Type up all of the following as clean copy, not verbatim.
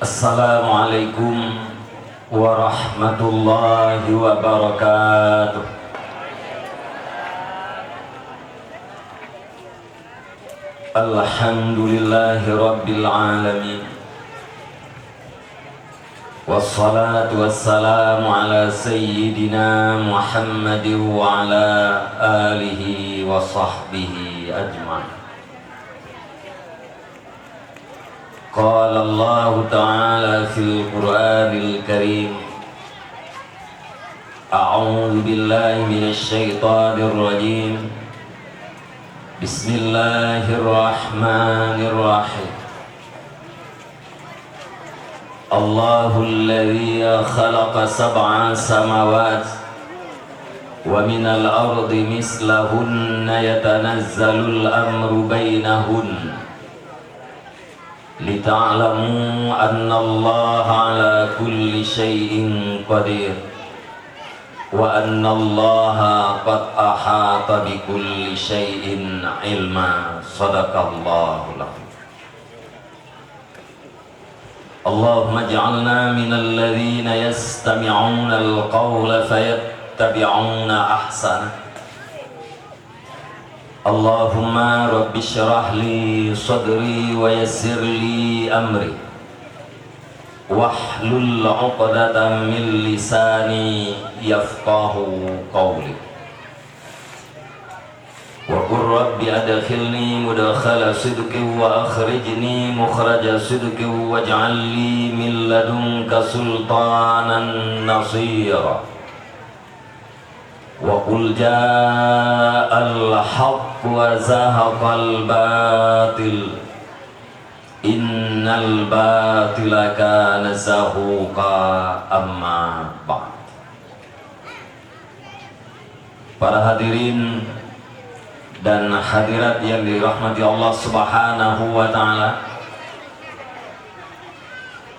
Assalamualaikum warahmatullahi wabarakatuh. Alhamdulillahi rabbil alamin. Wassalatu wassalamu ala sayyidina Muhammadin wa ala alihi wa sahbihi ajma'in. قال الله تعالى في القرآن الكريم أعوذ بالله من الشيطان الرجيم بسم الله الرحمن الرحيم الله الذي خلق 7 سماوات ومن الأرض مثلهن يتنزل الأمر بينهن لتعلموا أن الله على كل شيء قدير وأن الله قد أحاط بكل شيء علما صدق الله العظيم. اللهم اجعلنا من الذين يستمعون القول فيتبعون أحسنه. Allahumma rabbi syrah li sadri wa yassir li amri wahlul 'uqdatam min lisani yafqahu qawli wa qur rabbi adkhilni mudkhala sidqin wa akhrijni mukhraja sidqin waj'al li min ladunka sultanan nasira. Wa qul ja'al haqq wa zahaqal batil innal batila kana zahuqa amma ba'd. Para hadirin dan hadirat yang dirahmati Allah Subhanahu wa taala,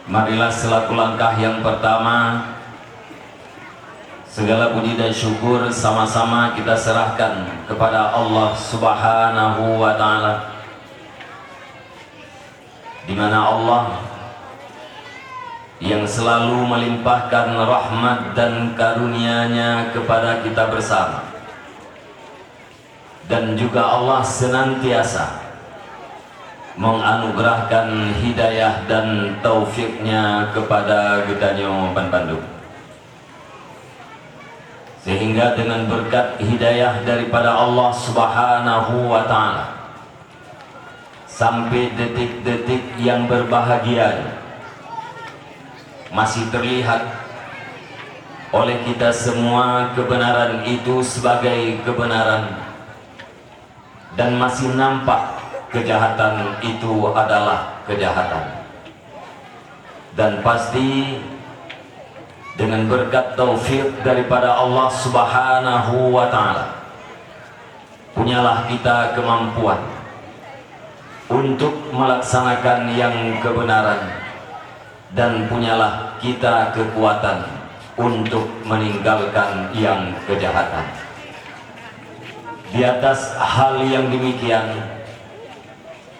marilah selaku langkah yang pertama segala puji dan syukur sama-sama kita serahkan kepada Allah Subhanahu wa taala, di mana Allah yang selalu melimpahkan rahmat dan karunia-Nya kepada kita bersama, dan juga Allah senantiasa menganugerahkan hidayah dan taufik-Nya kepada kita nyoban Bandung, sehingga dengan berkat hidayah daripada Allah Subhanahu wa taala sampai detik-detik yang berbahagia masih terlihat oleh kita semua kebenaran itu sebagai kebenaran, dan masih nampak kejahatan itu adalah kejahatan. Dan pasti dengan berkat taufik daripada Allah Subhanahu wa taala, punyalah kita kemampuan untuk melaksanakan yang kebenaran, dan punyalah kita kekuatan untuk meninggalkan yang kejahatan. Di atas hal yang demikian,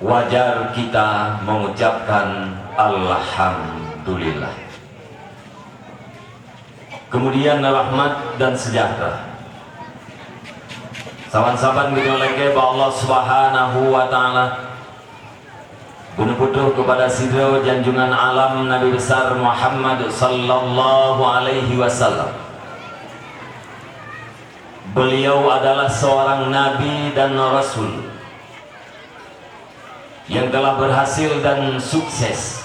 wajar kita mengucapkan alhamdulillah. Kemudian rahmat dan sejahtera saban-saban binoleke ba Allah Subhanahu wa taala guna putuh kepada sidro janjungan alam Nabi besar Muhammad sallallahu alaihi wasallam. Beliau adalah seorang nabi dan rasul yang telah berhasil dan sukses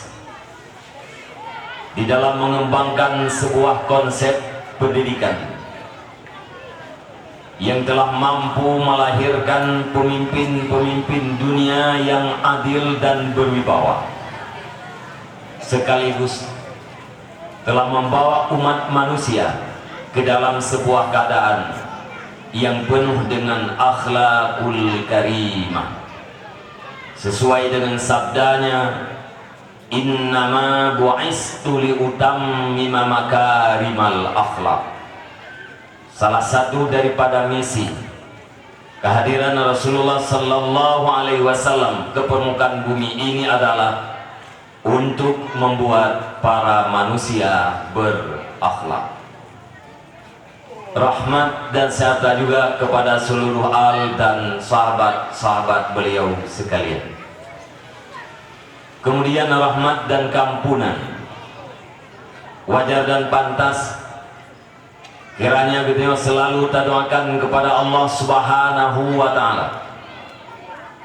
di dalam mengembangkan sebuah konsep pendidikan yang telah mampu melahirkan pemimpin-pemimpin dunia yang adil dan berwibawa, sekaligus telah membawa umat manusia ke dalam sebuah keadaan yang penuh dengan akhlakul karimah, sesuai dengan sabdanya, innama bu'istu liutammima makarimal akhlak. Salah satu daripada misi kehadiran Rasulullah sallallahu alaihi wasallam ke permukaan bumi ini adalah untuk membuat para manusia berakhlak. Rahmat dan serta juga kepada seluruh al dan sahabat-sahabat beliau sekalian. Kemudian rahmat dan kampunan, wajar dan pantas kiranya kita selalu doakan kepada Allah Subhanahu wa Ta'ala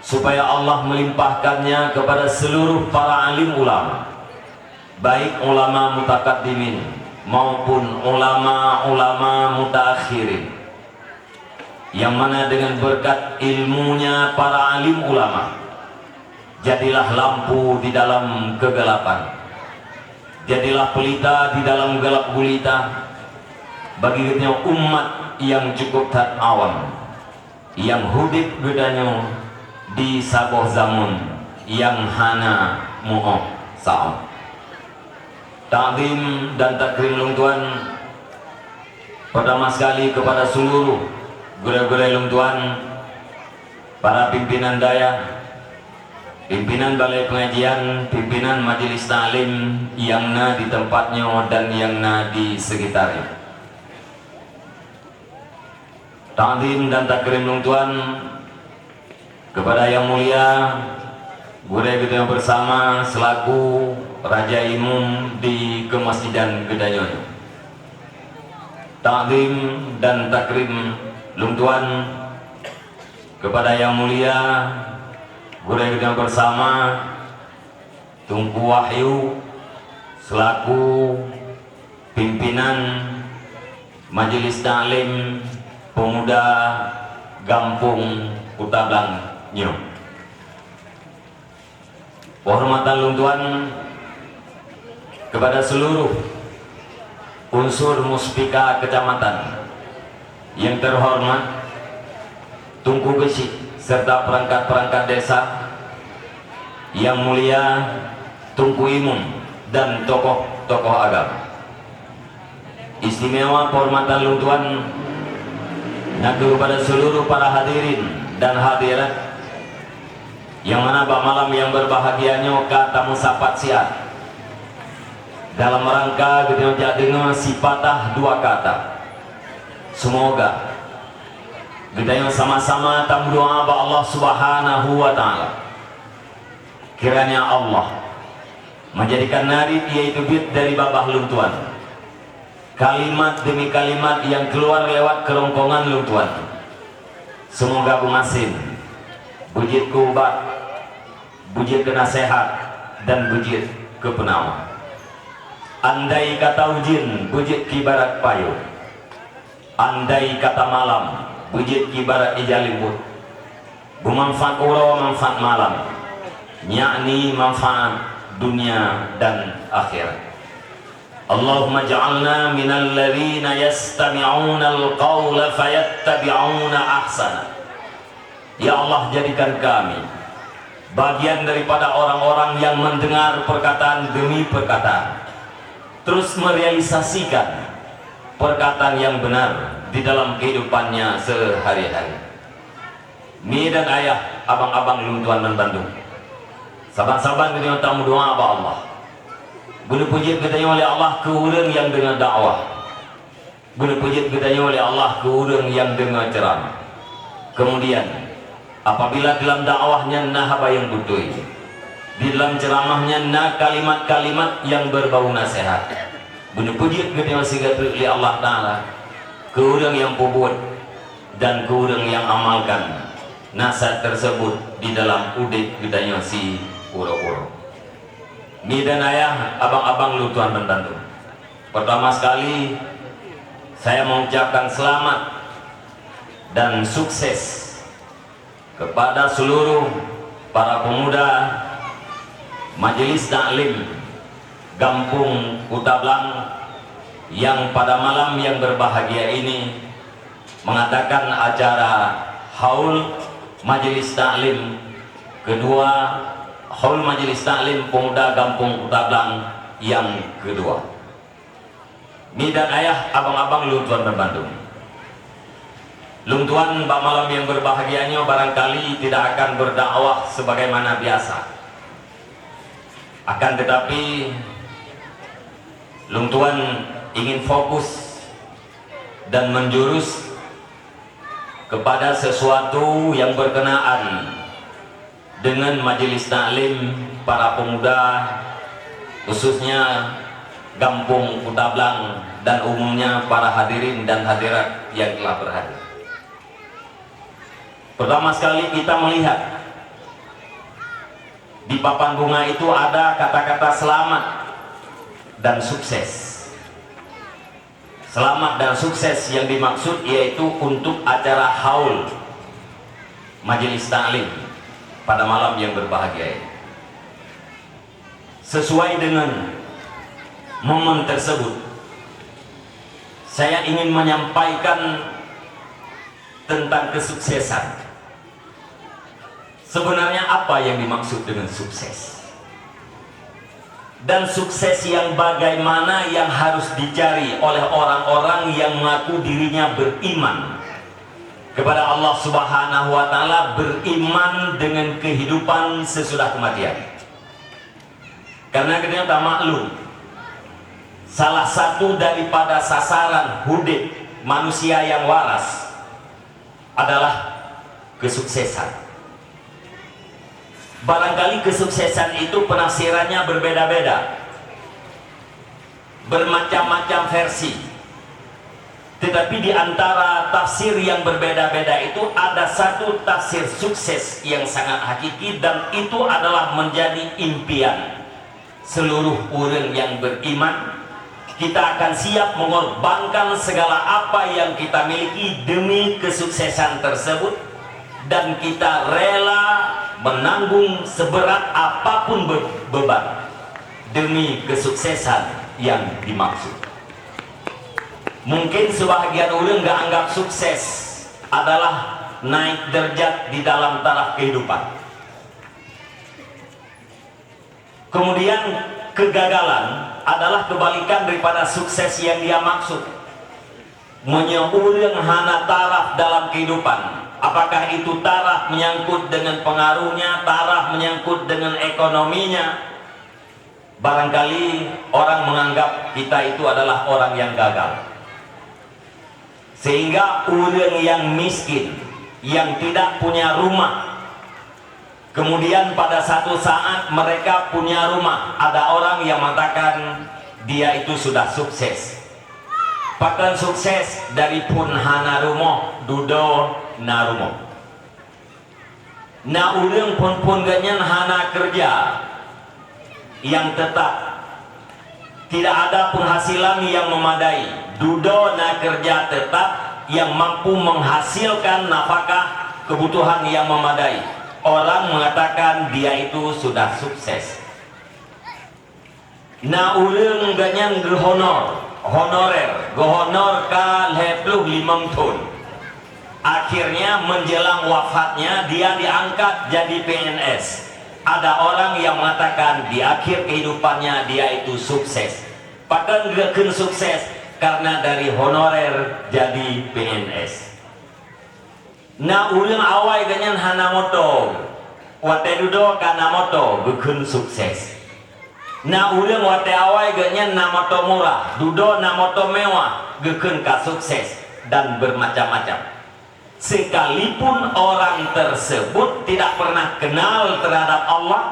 supaya Allah melimpahkannya kepada seluruh para alim ulama, baik ulama mutakaddimin maupun ulama-ulama mutaakhirin, yang mana dengan berkat ilmunya para alim ulama jadilah lampu di dalam kegelapan, jadilah pelita di dalam gelap gulita bagi kita umat yang cukup tak awam, yang hidup bedanya di saboh zaman yang hana mu'oh sa'am. Ta'zim dan takrim lungtuan pertama sekali kepada seluruh guru-guru lungtuan, para pimpinan daya, pimpinan balai pengajian, pimpinan majelis ta'lim yang na di tempatnya dan yang na di sekitarnya. Ta'zim dan takrim lungtuan kepada yang mulia guru kita bersama selaku Raja Imam di Kemasjidan Gedanyonya. Ta'zim dan takrim lungtuan kepada yang mulia guru kita bersama Tunku Wahyu selaku pimpinan Majelis Ta'lim Pemuda Gampung Kutablang Nyo. Penghormatan lungtuan kepada seluruh unsur muspika kecamatan yang terhormat, Tunku Gesik serta perangkat-perangkat desa yang mulia, Tunku Imum dan tokoh-tokoh agama. Istimewa penghormatan lungtuan kepada seluruh para hadirin dan hadirat yang mana malam yang berbahagianya kata musapat siat dalam rangka kita jadinya si patah dua kata. Semoga kita yang sama-sama tamu doa ba Allah Subhanahu wa Ta'ala, kiranya Allah menjadikan narid yaitu bit dari babah luntuan, kalimat demi kalimat yang keluar lewat kerongkongan luntuan. Semoga bumasin bujit kubat, bujit kenasehat dan bujit kepenawan. Andai kata ujin bujit kibarat payu, andai kata malam bujit kibarat ijalimbut, bermanfaat ura manfaat malam, yakni manfaat dunia dan akhirat. Allahumma ja'alna minal ladzina yastami'una al-qawla fayattabi'una ahsana. Ya Allah, jadikan kami bagian daripada orang-orang yang mendengar perkataan demi perkataan, terus merealisasikan perkataan yang benar di dalam kehidupannya sehari-hari. Mi dan ayah, abang-abang luntuan dan Bandung, saban-saban kita tamu doa apa Allah. Guna puji katanya oleh Allah ke orang yang dengar dakwah, guna puji katanya oleh Allah ke orang yang dengar ceramah. Kemudian apabila dalam dakwahnya nah apa yang butuh, di dalam ceramahnya nah kalimat-kalimat yang berbau nasihat, guna puji katanya oleh Allah Ta'ala ke orang yang puput dan ke orang yang amalkan nasihat tersebut di dalam udik katanya si uro-uro. Mi dan ayah, abang-abang luntuan dan Bandung, pertama sekali saya mengucapkan selamat dan sukses kepada seluruh para pemuda Majelis Ta'lim Gampung Kutablang yang pada malam yang berbahagia ini mengadakan acara haul Majelis Ta'lim kedua, haul Majelis Ta'lim Pemuda Gampung Kutablang yang kedua. Mi dan ayah, abang-abang luntuan dan Bandung, luntuan bak malam yang berbahagianya barangkali tidak akan berdakwah sebagaimana biasa. Akan tetapi Lung Tuan ingin fokus dan menjurus kepada sesuatu yang berkenaan dengan majelis taklim para pemuda, khususnya Kampung Kutablang dan umumnya para hadirin dan hadirat yang telah berhadir. Pertama sekali kita melihat di papan bunga itu ada kata-kata selamat dan sukses. Selamat dan sukses yang dimaksud yaitu untuk acara haul majelis taklim pada malam yang berbahagia ini. Sesuai dengan momen tersebut, saya ingin menyampaikan tentang kesuksesan. Sebenarnya apa yang dimaksud dengan sukses? Dan sukses yang bagaimana yang harus dicari oleh orang-orang yang mengaku dirinya beriman kepada Allah Subhanahu wa Ta'ala, beriman dengan kehidupan sesudah kematian. Karena ternyata maklum, salah satu daripada sasaran hidup manusia yang waras adalah kesuksesan. Barangkali kesuksesan itu penafsirannya berbeda-beda, bermacam-macam versi. Tetapi di antara tafsir yang berbeda-beda itu ada satu tafsir sukses yang sangat hakiki, dan itu adalah menjadi impian seluruh orang yang beriman. Kita akan siap mengorbankan segala apa yang kita miliki demi kesuksesan tersebut, dan kita rela menanggung seberat apapun beban demi kesuksesan yang dimaksud. Mungkin sebahagian orang nggak anggap sukses adalah naik derajat di dalam taraf kehidupan. Kemudian kegagalan adalah kebalikan daripada sukses yang dia maksud. Menyeurang hana taraf dalam kehidupan. Apakah itu taraf menyangkut dengan pengaruhnya, taraf menyangkut dengan ekonominya. Barangkali orang menganggap kita itu adalah orang yang gagal. Sehingga orang yang miskin, yang tidak punya rumah, kemudian pada satu saat mereka punya rumah, ada orang yang mengatakan dia itu sudah sukses. Bahkan sukses dari pun hana rumah, dudo na rumah. Na urang pun ganyan hana kerja yang tetap, tidak ada penghasilan yang memadai, dudo na kerja tetap yang mampu menghasilkan nafkah kebutuhan yang memadai. Orang mengatakan dia itu sudah sukses. Na urang ganyan honorer ka 25 tahun. Akhirnya menjelang wafatnya dia diangkat jadi PNS. Ada orang yang mengatakan di akhir kehidupannya dia itu sukses. Bahkan gak sukses karena dari honorer jadi PNS. Na urang awai ganyan hanamoto, wate dudo kanamoto gak sukses. Na urang wate awai ganyan namoto murah, dudo namoto mewah gak sukses, dan bermacam-macam. Sekalipun orang tersebut tidak pernah kenal terhadap Allah,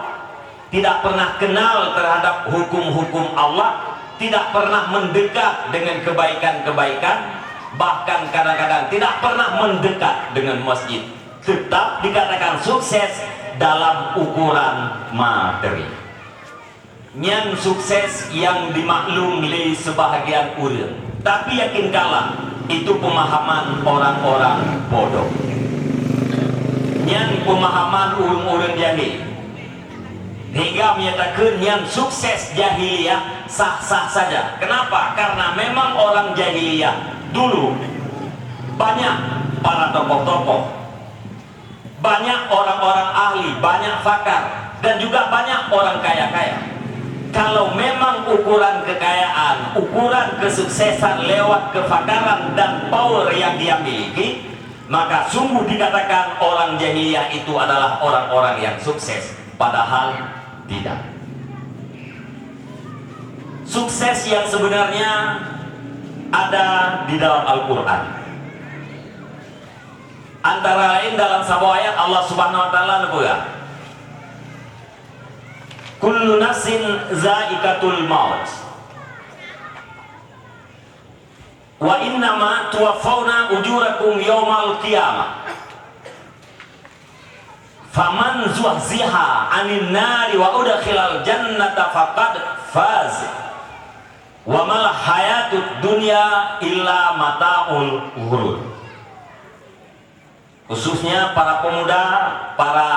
tidak pernah kenal terhadap hukum-hukum Allah, tidak pernah mendekat dengan kebaikan-kebaikan, bahkan kadang-kadang tidak pernah mendekat dengan masjid, tetap dikatakan sukses dalam ukuran materi. Nyan sukses yang dimaklum oleh sebahagian orang, tapi yakin kalah itu pemahaman orang-orang bodoh. Nyan pemahaman orang-orang jahil, hingga menyatakan yang sukses jahiliyah sah-sah saja. Kenapa? Karena memang orang jahiliyah dulu banyak para tokoh-tokoh, banyak orang-orang ahli, banyak pakar, dan juga banyak orang kaya-kaya. Kalau memang ukuran kekayaan, ukuran kesuksesan lewat kepakaran dan power yang dia miliki, maka sungguh dikatakan orang jahiliyah itu adalah orang-orang yang sukses. Padahal tidak. sukses yang sebenarnya ada di dalam Al-Quran. Antara lain dalam sebuah ayat Allah Subhanahu wa taala berkata, kullu nafsin za'iqatul maut wa innama tuwaffawna ujurakum yawmal qiyamah faman zuhziha 'anil nari wa udkhilal jannata faqad faz wa mal hayatud dunya illa mata'ul ghurur. Khususnya para pemuda, para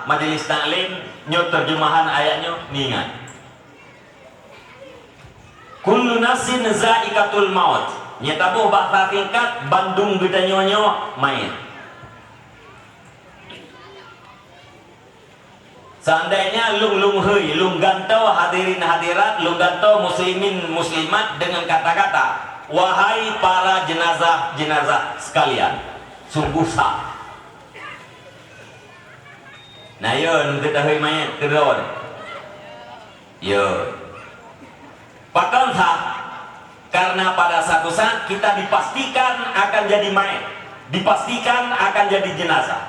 majelis taklim, nyot terjemahan ayatnya ningat. Kullu nafsin za'iqatul maut. Nyatabuh bahasa tingkat Bandung gede nyonyo main. Seandainya lung hei, lung gantau hadirin hadirat, lung gantau muslimin muslimat dengan kata-kata, wahai para jenazah sekalian, sungguh sah. Nah yun kita hei main kedon. Yo. Bahkan sah. Karena pada satu saat kita dipastikan akan jadi mayat, dipastikan akan jadi jenazah.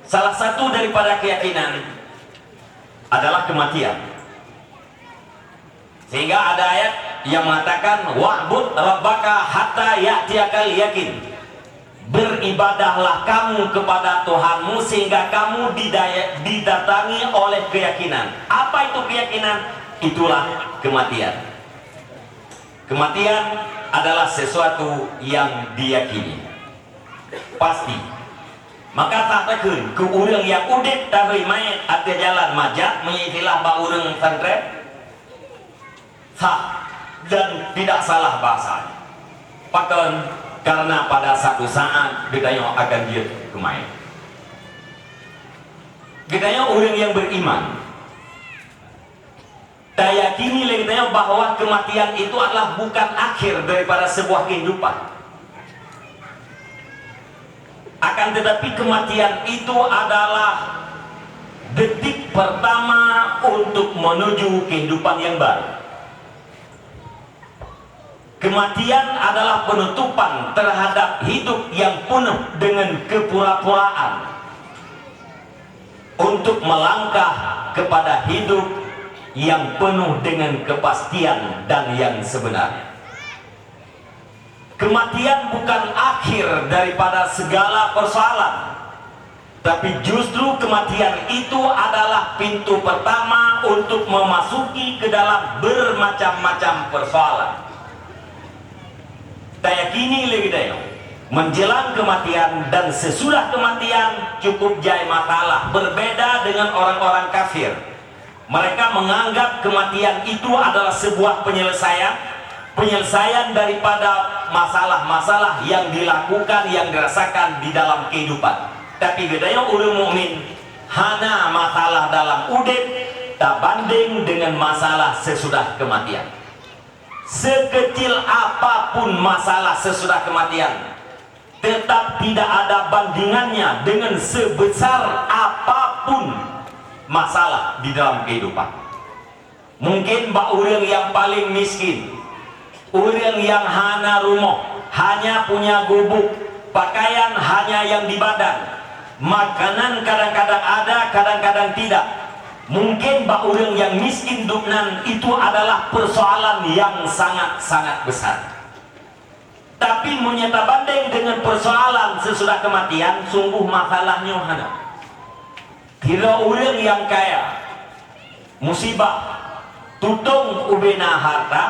Salah satu daripada keyakinan adalah kematian. Sehingga ada ayat yang mengatakan wa'bud rabbaka hatta ya'tiyakal yakin. Beribadahlah kamu kepada Tuhanmu sehingga kamu didatangi oleh keyakinan. Apa itu keyakinan? Itulah kematian. Kematian adalah sesuatu yang diyakini pasti. Maka tak takun ke urang yang udip tahui mayat atau jalan majak menyitilah ba urang santren sah dan tidak salah bahasa. Bahkan karena pada satu saat ditanya akan dia ke mayat. Ditanya orang yang beriman dayakini lagi bahwa kematian itu adalah bukan akhir daripada sebuah kehidupan. Akan tetapi kematian itu adalah detik pertama untuk menuju kehidupan yang baru. Kematian adalah penutupan terhadap hidup yang penuh dengan kepura-puraan untuk melangkah kepada hidup yang penuh dengan kepastian dan yang sebenarnya. Kematian bukan akhir daripada segala persoalan, tapi justru kematian itu adalah pintu pertama untuk memasuki ke dalam bermacam-macam persoalan. Dayakini lagi dayo, menjelang kematian dan sesudah kematian cukup jai masalah, berbeda dengan orang-orang kafir. Mereka menganggap kematian itu adalah sebuah penyelesaian daripada masalah-masalah yang dilakukan, yang dirasakan di dalam kehidupan. Tapi gedaya urang mukmin hana masalah dalam udip tak banding dengan masalah sesudah kematian. Sekecil apapun masalah sesudah kematian, tetap tidak ada bandingannya dengan sebesar apapun masalah di dalam kehidupan. Mungkin bak urang yang paling miskin, urang yang hana rumah, hanya punya gubuk, pakaian hanya yang di badan, makanan kadang-kadang ada, kadang-kadang tidak. Mungkin bak urang yang miskin duknan itu adalah persoalan yang sangat-sangat besar. Tapi menyata banding dengan persoalan sesudah kematian, sungguh masalahnya hana. Kira orang yang kaya musibah tutung ubena harta,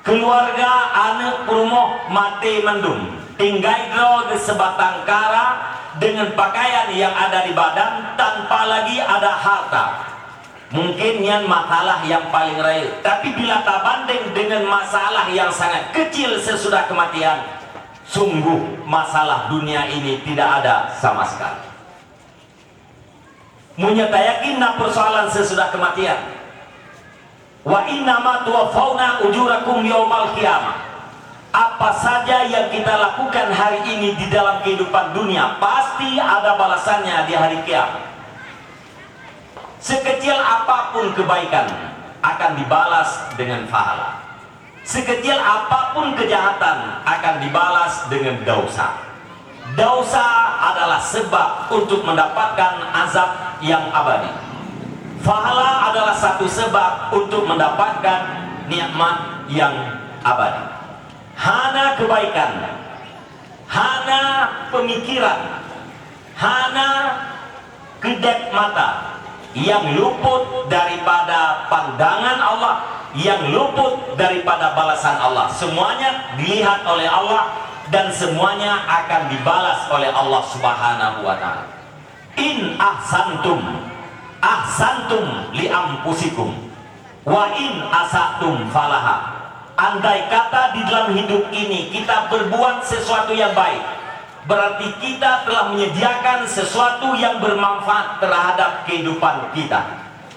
keluarga anak rumah mati mendung, tinggal di sebatang kara dengan pakaian yang ada di badan tanpa lagi ada harta. Mungkin yang masalah yang paling raya. Tapi bila tak banding dengan masalah yang sangat kecil sesudah kematian, sungguh masalah dunia ini tidak ada sama sekali. Munyata yakin persoalan sesudah kematian. Wa innama tuwaffawna ujurakum yaumal qiyamah. Apa saja yang kita lakukan hari ini di dalam kehidupan dunia pasti ada balasannya di hari kiamat. Sekecil apapun kebaikan, akan dibalas dengan pahala. Sekecil apapun kejahatan akan dibalas dengan dosa. Dosa adalah sebab untuk mendapatkan azab yang abadi. Pahala adalah satu sebab untuk mendapatkan nikmat yang abadi. Hana kebaikan, hana pemikiran, hana kedap mata yang luput daripada pandangan Allah, yang luput daripada balasan Allah, semuanya dilihat oleh Allah dan semuanya akan dibalas oleh Allah Subhanahu wa ta'ala. In ahsantum ahsantum li anfusikum wa in asatum falaha. Andai kata di dalam hidup ini kita berbuat sesuatu yang baik, berarti kita telah menyediakan sesuatu yang bermanfaat terhadap kehidupan kita.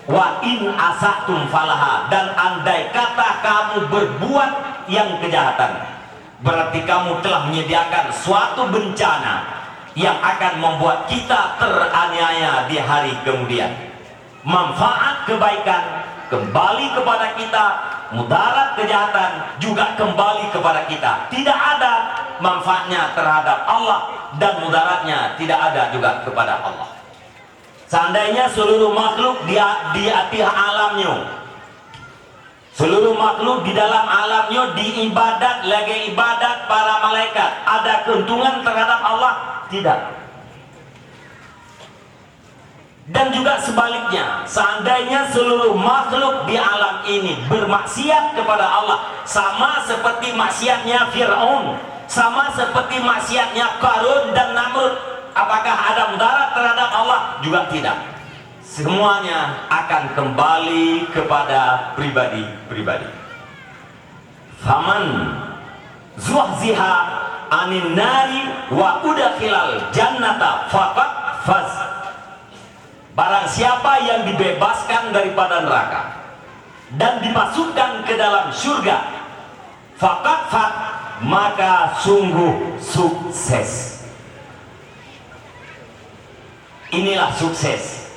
Wa in asatum falaha, dan andai kata kamu berbuat yang kejahatan, berarti kamu telah menyediakan suatu bencana yang akan membuat kita teraniaya di hari kemudian. Manfaat kebaikan kembali kepada kita, mudarat kejahatan juga kembali kepada kita. Tidak ada manfaatnya terhadap Allah dan mudaratnya tidak ada juga kepada Allah. Seandainya seluruh makhluk di atas alamnya, seluruh makhluk di dalam alamnya diibadat lagi ibadat para malaikat, ada keuntungan terhadap Allah? Tidak. Dan juga sebaliknya, seandainya seluruh makhluk di alam ini bermaksiat kepada Allah, sama seperti maksiatnya Fir'aun, sama seperti maksiatnya Qarun dan Namrud, apakah ada mudarat terhadap Allah? Juga tidak. Semuanya akan kembali kepada pribadi-pribadi. Faman zuhziha anin nari wa udkhilal jannata faqad faz. Barang siapa yang dibebaskan daripada neraka dan dimasukkan ke dalam surga, faqad faz, maka sungguh sukses. Inilah sukses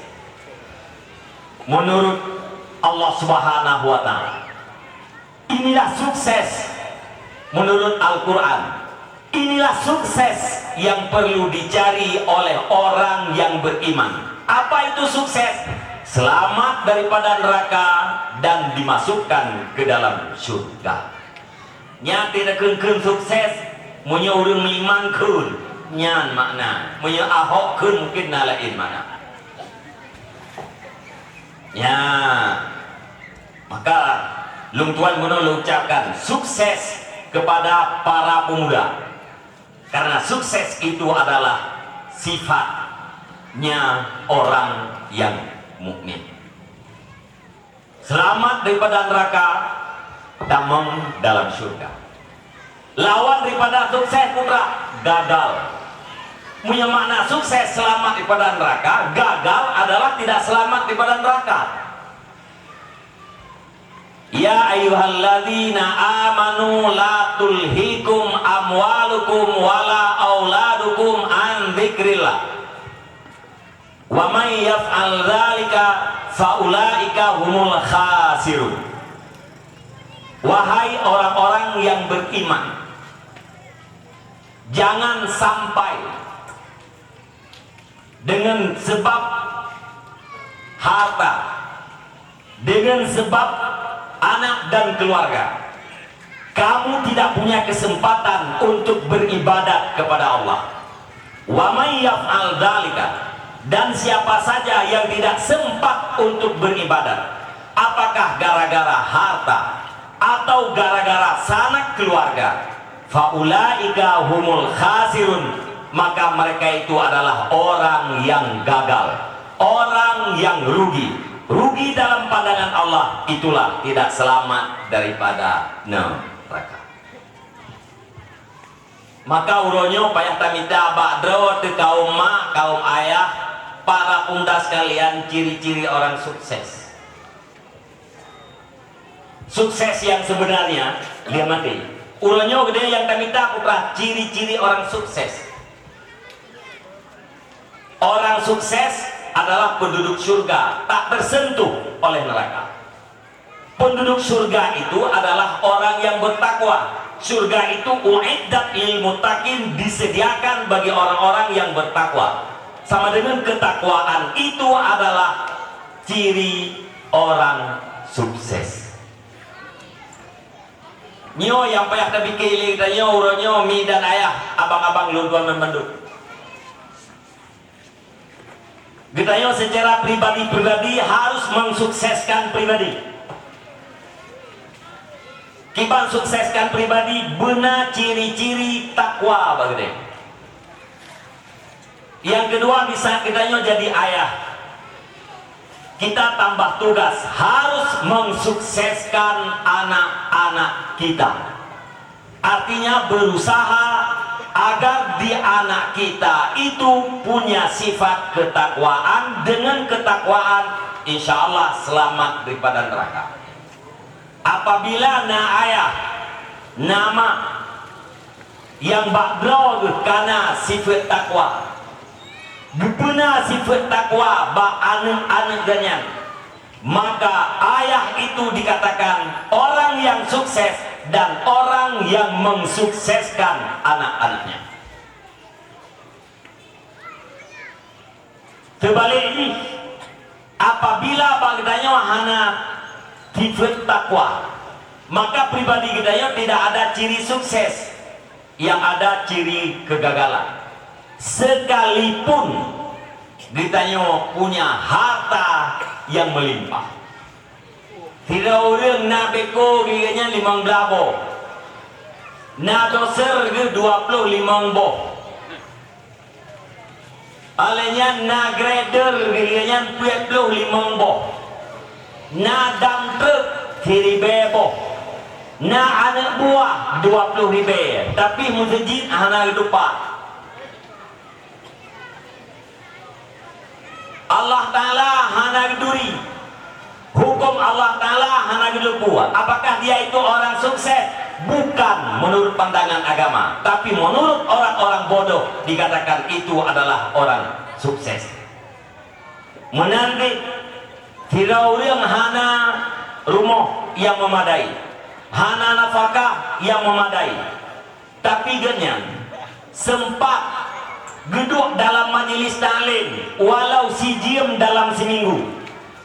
menurut Allah Subhanahu wa ta'ala. Inilah sukses menurut Al-Quran. Inilah sukses yang perlu dicari oleh orang yang beriman. Apa itu sukses? Selamat daripada neraka dan dimasukkan ke dalam surga. Nya tidak keun sukses punya orang iman keun nyan makna, punya ahok keun mungkin lain mana. Ya, maka Lung Tuan Gunung ucapkan sukses kepada para pemuda, karena sukses itu adalah sifatnya orang yang mukmin. Selamat daripada neraka, damang dalam surga. Lawan daripada sukses putra, gagal. Punya makna sukses selamat daripada neraka, gagal adalah tidak selamat daripada neraka. Ya ayyuhalladzina amanu la tulhikum amwalukum wala auladukum an dzikrillah wa may yaf'al dzalika faulaika humul khasirun. Wahai orang-orang yang beriman, jangan sampai dengan sebab harta, dengan sebab anak dan keluarga, kamu tidak punya kesempatan untuk beribadat kepada Allah. Wa may yaf'al dzalika, dan siapa saja yang tidak sempat untuk beribadat, apakah gara-gara harta atau gara-gara sanak keluarga, faulaika humul khasirun, maka mereka itu adalah orang yang gagal, orang yang rugi. Rugi dalam pandangan Allah, itulah tidak selamat daripada neraka. Maka uronyo payah tamita ba'dro te kaum mak, kaum ayah, para pemuda sekalian, ciri-ciri orang sukses. Sukses yang sebenarnya, lihat mati. Uronyo gede yang tamita putra, ciri-ciri orang sukses. Orang sukses adalah penduduk surga, tak tersentuh oleh neraka. Penduduk surga itu adalah orang yang bertakwa. Surga itu uiddat lil muttaqin, disediakan bagi orang-orang yang bertakwa. Sama dengan ketakwaan itu adalah ciri orang sukses. Nyo yang payah tapi kili kita nyo uronyo mi dan ayah abang-abang luduan membantu. Kita nyo secara pribadi harus mensukseskan pribadi. Kita sukseskan pribadi benar ciri-ciri takwa bagi dia. Yang kedua, bisa kita nyo jadi ayah. Kita tambah tugas harus mensukseskan anak-anak kita. Artinya berusaha agar di anak kita itu punya sifat ketakwaan. Dengan ketakwaan insya Allah selamat daripada neraka. Apabila ayah nama yang bakdraw karena sifat takwa, benar sifat takwa ba anak-anak ganyan, maka ayah itu dikatakan orang yang sukses dan orang yang mensukseskan anak-anaknya. Sebaliknya, apabila bagdanya hana sifat takwa, maka pribadi kita tidak ada ciri sukses, yang ada ciri kegagalan. Sekalipun ditanya punya harta yang melimpah, tidak orang na beko giganya 5 boh, na doser ke 25 boh, alenya na grader giganya 25 boh, na dam truk kiri bebo, na anak buah 20 ribu, tapi masjid hana lupa. Allah Ta'ala hana duri, hukum Allah Ta'ala hana lupa. Apakah dia itu orang sukses? Bukan menurut pandangan agama, tapi menurut orang-orang bodoh dikatakan itu adalah orang sukses. Menanti Firaun hana rumah yang memadai, hana nafkah yang memadai, tapi genyan sempat duduk dalam majelis taklim walau si jam dalam seminggu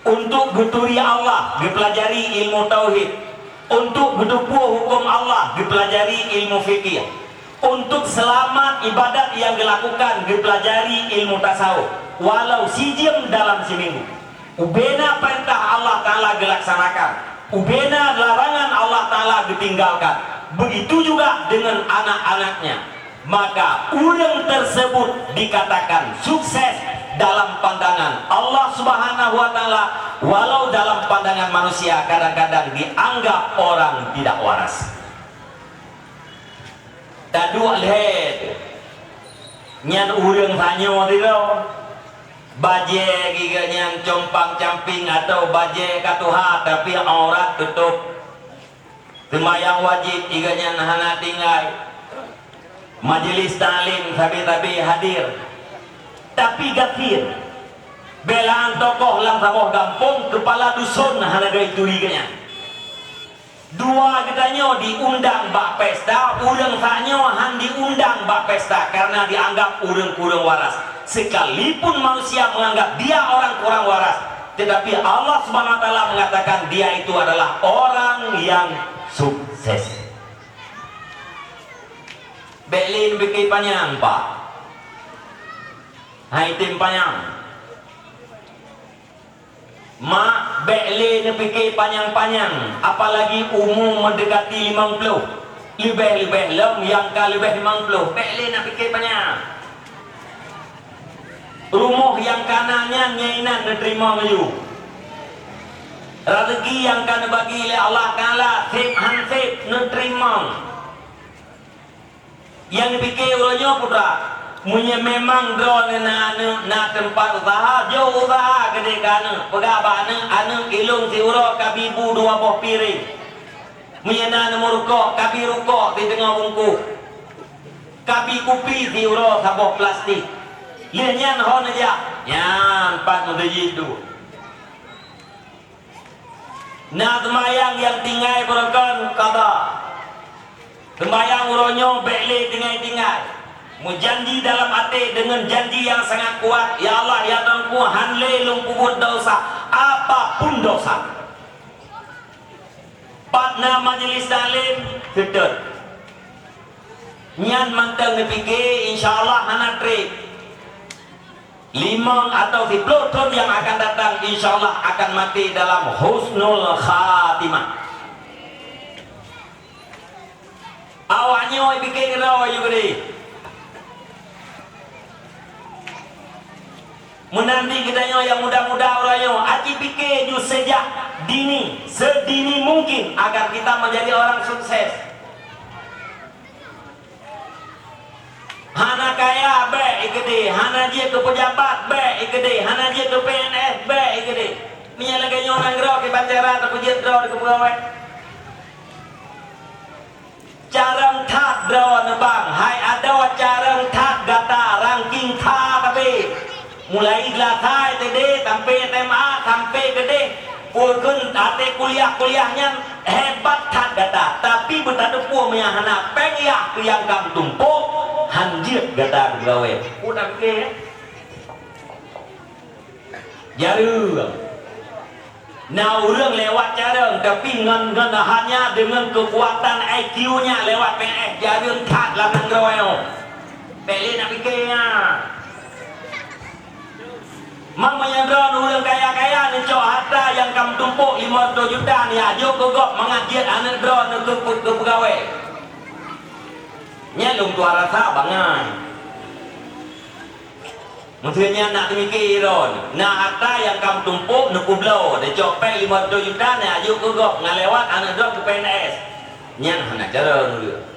untuk geturi Allah, dipelajari ilmu tauhid, untuk gedupu hukum Allah, dipelajari ilmu fikih, untuk selamat ibadat yang dilakukan, dipelajari ilmu tasawuf, walau si jam dalam seminggu. Ubena perintah Allah Ta'ala dilaksanakan, ubena larangan Allah Ta'ala ditinggalkan. Begitu juga dengan anak-anaknya. Maka orang tersebut dikatakan sukses dalam pandangan Allah Subhanahu wa Ta'ala, walau dalam pandangan manusia kadang-kadang dianggap orang tidak waras. Dan dua lihat nyan urang tanyo tiro baje giganya compang camping atau baje katuha tapi aurat tutup, sembahyang wajib iganya hana tinggal, majelis taklim tapi hadir, tapi gafir belaan tokoh lang saboh gampung, kepala dusun hana gay turiganya. Dua katanya diundang bak pesta, urang taknya han diundang bak pesta karena dianggap urang kurang waras. Sekalipun manusia menganggap dia orang kurang waras, tetapi Allah Subhanahu wa Ta'ala mengatakan dia itu adalah orang yang sukses. Belin bikin panjang pak, hai tim panjang. Mak bekle ni fikir panjang-panjang, apalagi umur mendekati 50, lebih lem yang kali lebih 50, bekle nak fikir panjang. Rumah yang kanannya nyainan diterima mayu, rezeki yang kan bagi oleh Allah Ta'ala sip hansip diterima. Yang dipikir olehnya putra punya memang drone na tempat usaha, jauh usaha gede kana pegawai anu ilung si uro kabibu 2 buah piring, punya na rukok kabi rukok di tengah bungku, kabi kupi si uro sabuh plastik, lianyan hon aja nyan 4 mudajid tu Nah temayang yang tinggal berkan kata temayang uronyo beli tinggal mujanji dalam hati dengan janji yang sangat kuat, ya Allah ya Tuhanku hanle lung kubur dosa apapun dosa. Partner majlis taklim sedut nyan manteng dipikir insyaallah hana trik 5 atau 10 tahun yang akan datang insyaallah akan mati dalam husnul khatimah. Awaknya oi pikir kira oi gede. Menanti kitanya yang muda-muda orangnya aji pikir ju sejak dini sedini mungkin agar kita menjadi orang sukses. Hana kaya baik gede, hana dia ke pejabat baik gede, hana dia ke PNS baik gede. Minyak lagi orang gerok ke bandara atau pejabat gerok ke pegawai. Carang tak draw nebang, hai ada carang tak gata ranking tak tapi mulai gelatai tadi sampai SMA sampai gede pun ate kuliahnya hebat tak gata tapi betadu pu menyahana pengiak yang kam tumpuk hanjir gata gawe udah pikir jarum nah orang lewat jarum tapi ngan hanya dengan kekuatan IQ-nya lewat PNS jarum tak lanang gawe pelih nak pikirnya mamanya drone orang kaya-kaya ni cok harta yang kamu tumpuk 50 juta ni ajo kegok mengajian anak drone ke pegawai nyalung tua rasa bangai maksudnya nak mikir drone nah harta yang kamu tumpuk nak kublo dia cok pay 50 juta ni ajo kegok ngalewat anak drone ke PNS nyan anak cara dulu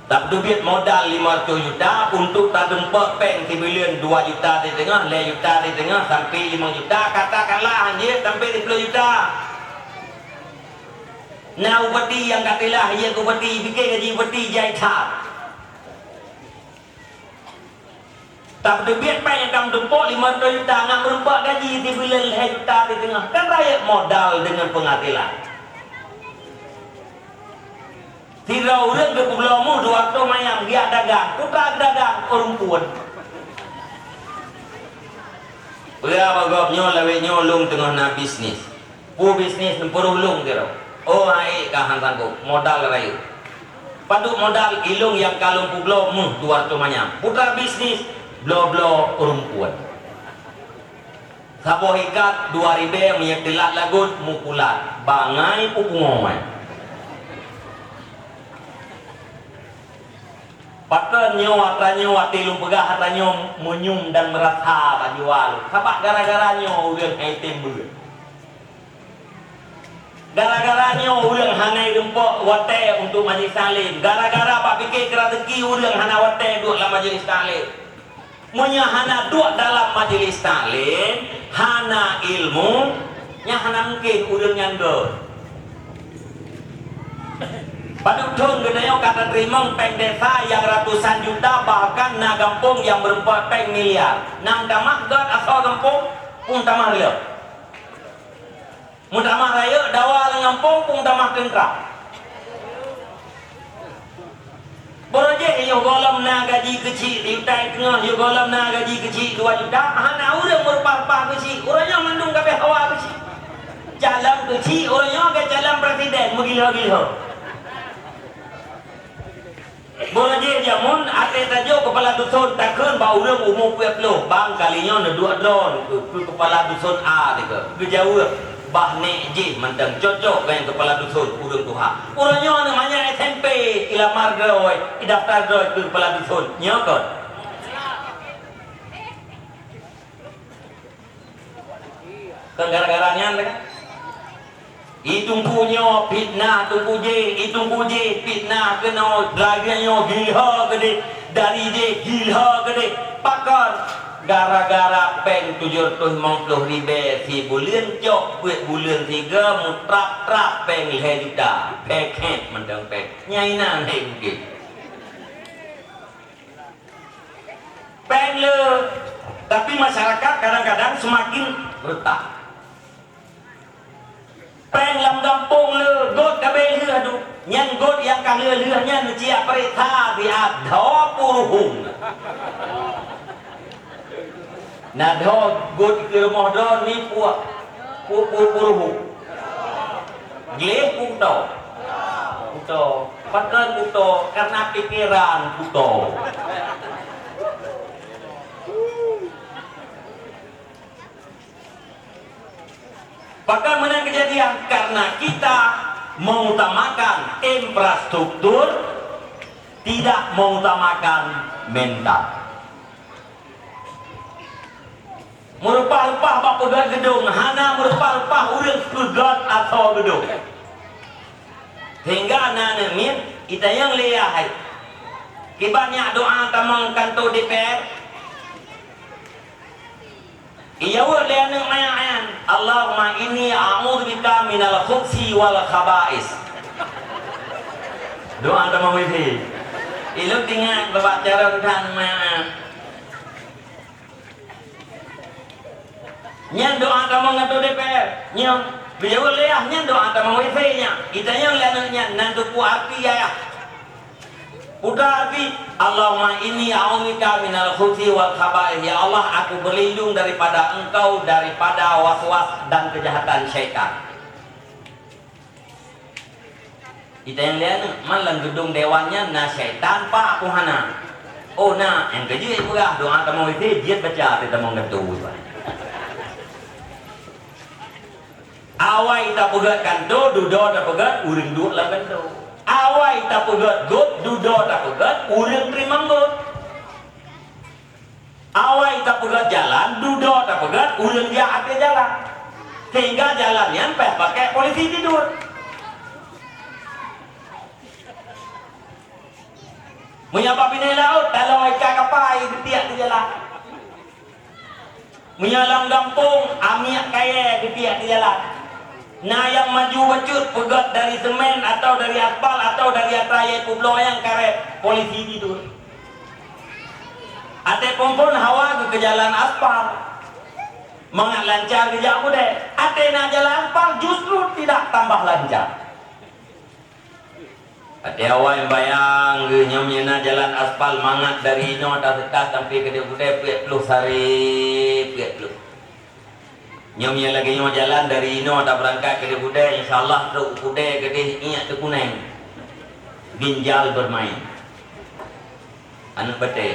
tak duit modal 500 juta untuk tak dempak peng bilion 2 juta di tengah 5 juta di tengah sampai 5 juta katakanlah anjir sampai 10 juta nah upati yang katilah ia upati fikir gaji upati jai tak tak duit peng yang kamu dempak 500 juta nak berempat gaji di bilion 5 juta di tengah kan rakyat modal dengan pengadilan. Tidak orang ke pulamu dua waktu mayang dia dagang, putra dagang perempuan. Berapa gopnya lawetnya lung tengah na bisnis. Pu bisnis perulung kira. Oh hai kahan sanggup modal rayu. Paduk modal ilung yang kalung puglo dua waktu mayang. Putra bisnis blo perempuan. Sapo ikat 2000 menyetilat lagut mukulat. Bangai pupungomai. Pakai nyawa tilung pegah hatanya menyum dan merasa bajual. Sebab gara-garanya orang item ber. Gara-garanya orang hanai dempok wate untuk majlis taklim. Gara-gara pak fikir rezeki orang hana wate duduk dalam majlis taklim. Munya hana duduk dalam majlis taklim, hana ilmu, nya hana mungkin orang nyangga. Pada tahun gedenya kata terima peng desa yang ratusan juta bahkan na kampung yang berempat peng miliar. Nang tamak god asal kampung pun tamah dia. Mun tamah raya dawa kampung pun tamah tengkrak. Boroje yo golam na gaji kecil di utai tengah yo golam na gaji kecil 2 juta. Hana urang berpah-pah kecil. Urangnya mendung kabeh hawa kecil. Jalan kecil urangnya ke jalan presiden menggila-gila. Boleh jamun ate tajo kepala dusun takkan bau orang umum pueplo bang kalinya na dua drone ke kepala dusun A deka ke jauh bah nek je mantang cocok dengan kepala dusun urang tuha urangnya namanya SMP ilamar groi daftar groi ke kepala dusun nyokot kan gara-garanya kan Itung punya fitnah tunggu je, itung je fitnah kena draganya gila gede dari je gila gede pakar gara-gara peng 750 ribu si bulan cok buat bulan 3 mutrap-trap peng 5 juta paket mendang pek nyaina nek mungkin peng le tapi masyarakat kadang-kadang semakin retak Peng lam kampung le got kabe lưa du nyan got yang ka lưa nyan cia perintah di adho puruhung na dho got ke rumah do ni puruhung gle puto pakan puto karena pikiran puto. Bagaimana kejadian? Karena kita mengutamakan infrastruktur, tidak mengutamakan mental. Merupah-rupah bak pegat gedung, hana merupah-rupah urang pegat atau gedung. Hingga anak min kita yang lihat, kibanyak doa tamang kantor DPR. Iya wala nang mayan Allahumma inni a'udzubika minal khubuthi wal khaba'is. Doa tamang wifi. Ilok tinggal bapak cara kan mayan. Nyan doa tamang ngatur DPR. Nyan biar wala nyan doa tamang wifi nya. Kita yang lain nyan nantu ku api ya. Udah arti Allahumma inni a'udzubika minal khubuthi wal khaba'ith. Ya Allah, aku berlindung daripada engkau daripada was-was dan kejahatan syaitan. Kita yang lihat malam gedung dewannya na syaitan pak aku hana. Oh na yang kerja ibu lah doa tamu itu dia baca kita mau ngetu. Awai tak pegat kanto dudo tak pegat uring duk lah kanto. Awai tak pegat got, dudo tak pegat, urang terima got. Awai tak pegat jalan, dudo tak pegat, urang jahat ke jalan. Sehingga jalannya pakai polisi tidur. Menyapa pinai laut, kalau ikan kapai ketiak di jalan. Menyalam gampung, amiak kaya ketiak di jalan. Nah yang maju becut pegat dari semen atau dari aspal atau dari atraya kublo yang karet polisi tidur. Ate pompon hawa ke jalan aspal mangat lancar ke jauh deh. Ate na jalan aspal justru tidak tambah lancar. Ate hawa yang bayang ke nyamnya jalan aspal mangat dari no atas dekat sampai ke dia budai peluk sari peluk. Nyomnya lagi nyom jalan dari Ino tak berangkat ke Budai, insyaallah tu Budai ke dia ingat tu kuneng. Ginjal bermain. Anak betul.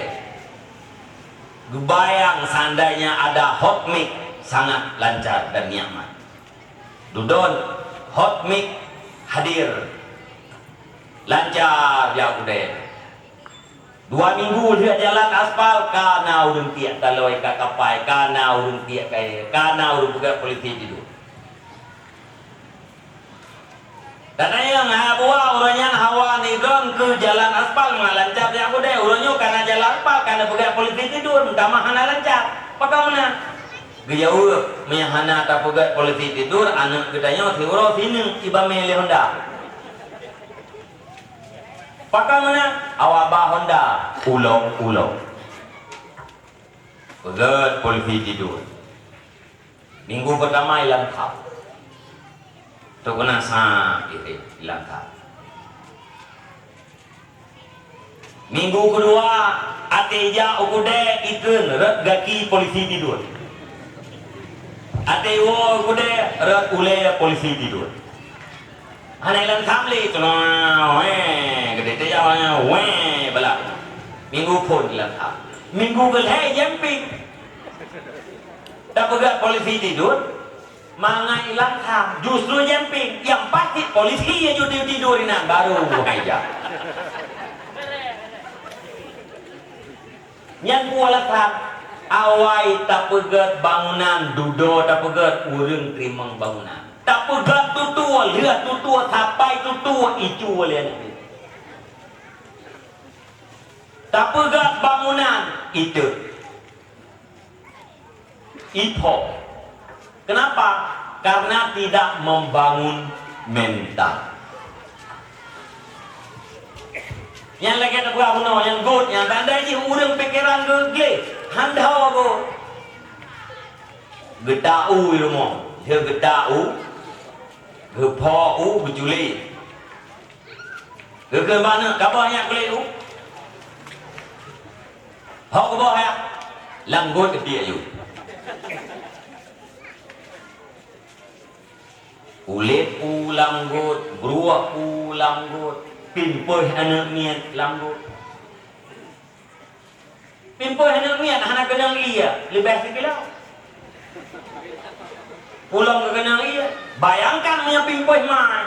Gebayang seandainya ada hot mic sangat lancar dan nyaman. Dudon hot mic hadir. Lancar ya Budai. 2 minggu dia jalan aspal kana urang tiak taloi ka kapai kana urang tiak kaya kana urang pegat polisi tidur. Dan yang hawa orangnya hawa ni don ke jalan aspal lancar dia aku deh orangnya kana jalan aspal kana pegat polisi tidur minta mahana lancar. Bagaimana? Gejauh menyahana tak pegat polisi tidur anak gedanya siuro sini ibame le Honda. Pakai mana? Awabah Honda ulong. Pegat polisi tidur. Minggu pertama hilang kap. Tu kena sakit hilang kap. Minggu kedua ateja ukude ikun rat gaki polisi tidur. Atewo ukude rat ule polisi tidur. Anak hilang kamli tu lah, gede tu jawabnya, belak. Minggu pun hilang kam. Minggu kelai jumping. Tak pegat polisi tidur, mana hilang kam. Justru jumping. Yang pasti polisi yang juga tidur ini baru aja. Yang kuala kam, awai tak pegat bangunan, dudo tak pegat urang terima bangunan. Tak pegat tutua, lihat tutua, sampai tutua, itu boleh nanti. Tak pegat bangunan, itu. Ipo. Kenapa? Karena tidak membangun mental. Yang lagi ada berapa yang good, yang tanda je urang pikiran gegle, handau aku. Gedau ilmu, dia gedau. พ่อberjuli ke mana kabar yang kulit hok ke bawah ya langgut ke dia you kulit langgut beruak langgut pimpoh anak mian langgut pimpoh anak mian anak kenang iya lebih sekilau pulang ke kenang iya bayangkan punya pimpoh mai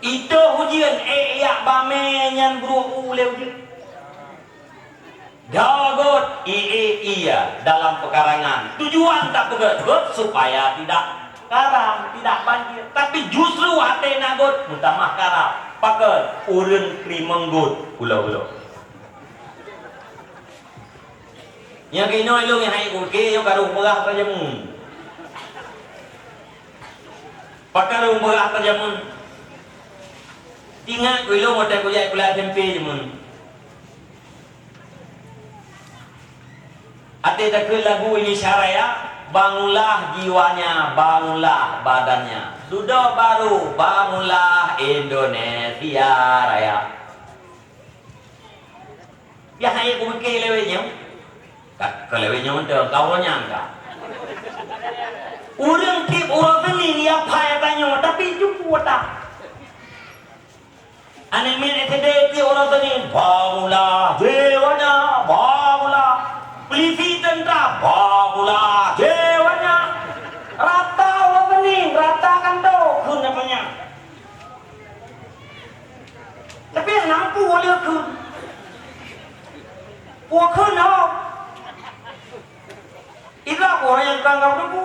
itu hujan yak bamenyan beruak uleu je gagot iya dalam pekarangan tujuan tak pegat supaya tidak karam tidak banjir tapi justru hati nagot mutamah karam pakai urun krimenggut ulau yang kino ilung yang hai kulke yang karung berah terjamun pakai karung berah terjamun tinggal ilung ada kujai kuliah tempe jamun ada tak lagu ini syaraya bangunlah jiwanya bangunlah badannya sudah baru bangunlah Indonesia Raya ya hai kulke lewenya kelewenya untuk kau nyangka orang tip orang ini dia payah tanya tapi cukup tak ane min etedeti orang tani bangunlah jiwanya bangunlah polisi tentera bangunlah jiwanya rata orang ini rata kan tu kun namanya tapi nampu boleh kun kun nak itulah orang yang kanggau tu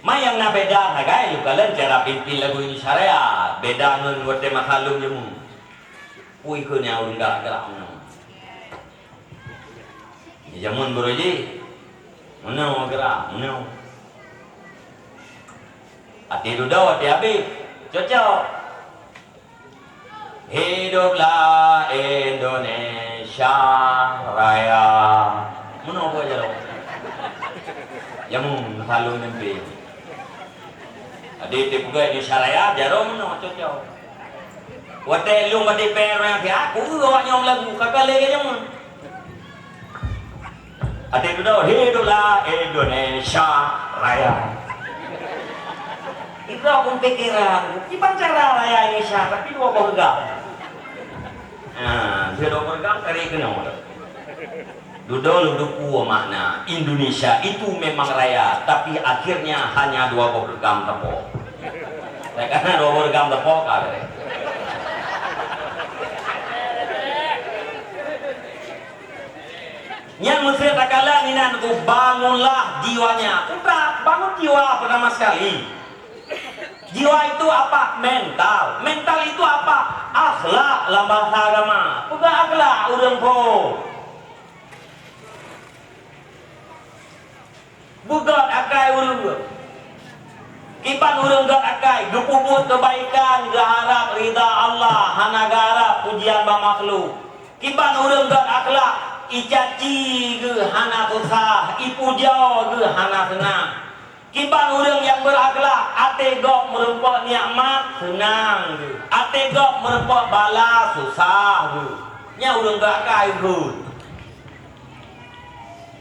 mayang na beda nagai lu kalian cara pimpin lagu ini syariah beda nun wate makalum jemu pui kunya urang galak mun jamun beroji munau gerak munau ati duda ati abi cocok hiduplah Indonesia Raya munau apa aja lo jamun makalum nembe Adi tipuga ini syaraya jarum no cocok. Wate lu mati pero yang aku gua nyom lagu kakak lagi jamun. Adi itu hiduplah Indonesia Raya. Itu aku pikiran, gimana cara raya Indonesia tapi dua bergam. Nah, dua bergam kari kenal. Duduk makna Indonesia itu memang raya tapi akhirnya hanya 20 gram tepung karena 20 gram tepung kali yang mesti takala ninan ku bangunlah jiwanya udah bangun jiwa pertama sekali jiwa itu apa? Mental itu apa? Akhlak lambang agama bukan akhlak urang po bukan akai urang kipan urang gak akai gepuput kebaikan geharap ridha Allah hana garap pujian ba makhluk kipan urang gak akhlak icaci ge hana tusah ipujau ge hana senang kipan urang yang berakhlak ate gok merempak nikmat senang ge ate gok merempak bala susah ge nya urang gak akai ge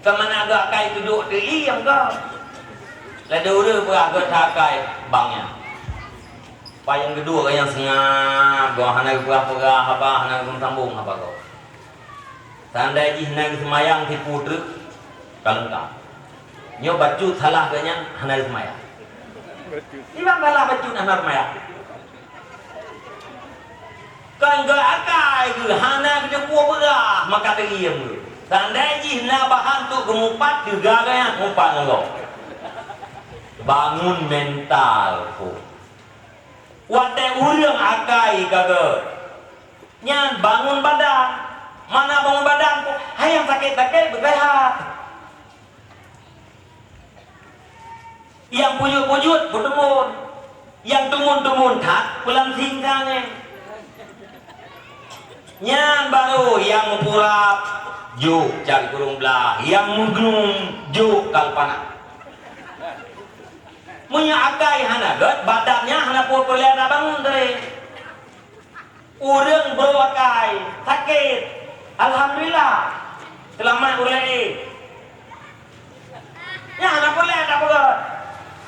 kemana agak kai duduk di yang kau lada ura beragak takai bangnya yang kedua yang sengah gua hana perah apa hana sambung apa kau tandai ji hana semayang ti putru kalengkap nyo baju salah ganya hana semayang ibang kalah baju hana semayang kan gak akai hana gede perah maka teriem tandai ji na bahan tu gemupat juga gaya ngumpat ngelo bangun mental ku wate urang akai kagak nyan bangun badan mana bangun badan ku hayang sakit-sakit bergerak yang pujut-pujut bertemun yang tumun-tumun tak pulang singkangnya nyan baru yang mempurap juk cari kurung belah yang menggunung juk kalpana punya agai hana god badannya hana perlian abang dari urang bro agai sakit alhamdulillah selamat ulai ya hana perlian apa god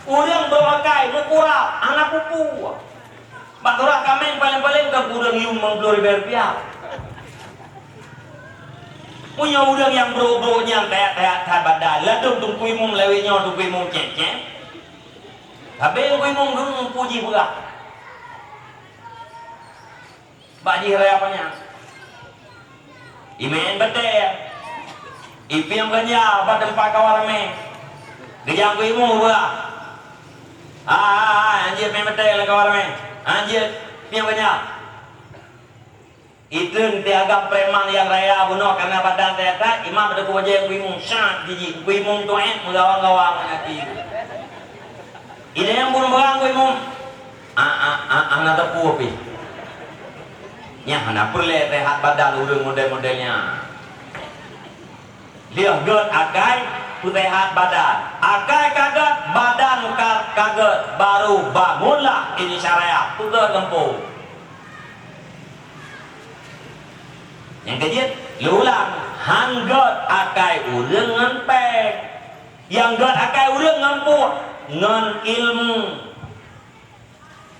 urang bro agai mukurap hana pupu baturah kami paling-paling ke urang yung mengglori berpiak punya urang yang bro-bronya kayak badan ladung tungkui mum lewinya tungkui mum cek-cek habis kui mung puji pula. Baji raya apanya? Imen betul. Ipim ganja pada tempat kawarame. Gejang kui mung pula. Anjir men betul lah kawarame. Anjir pim ganja. Itu tiaga preman yang raya bunuh karena badan ternyata imam ada kuwajar kui mung syat jiji kui mung tuan mengawang-awang hati. Ini yang bunuh barang gue mau anak tepu api nya anak perlu rehat badan urang model-modelnya dia god agai rehat badan agai kaget badan kaget baru bangunlah ini syariah tugas lempu yang kejit lulang hanggot agai urang ngempek yang god agai urang ngempuk ngan ilmu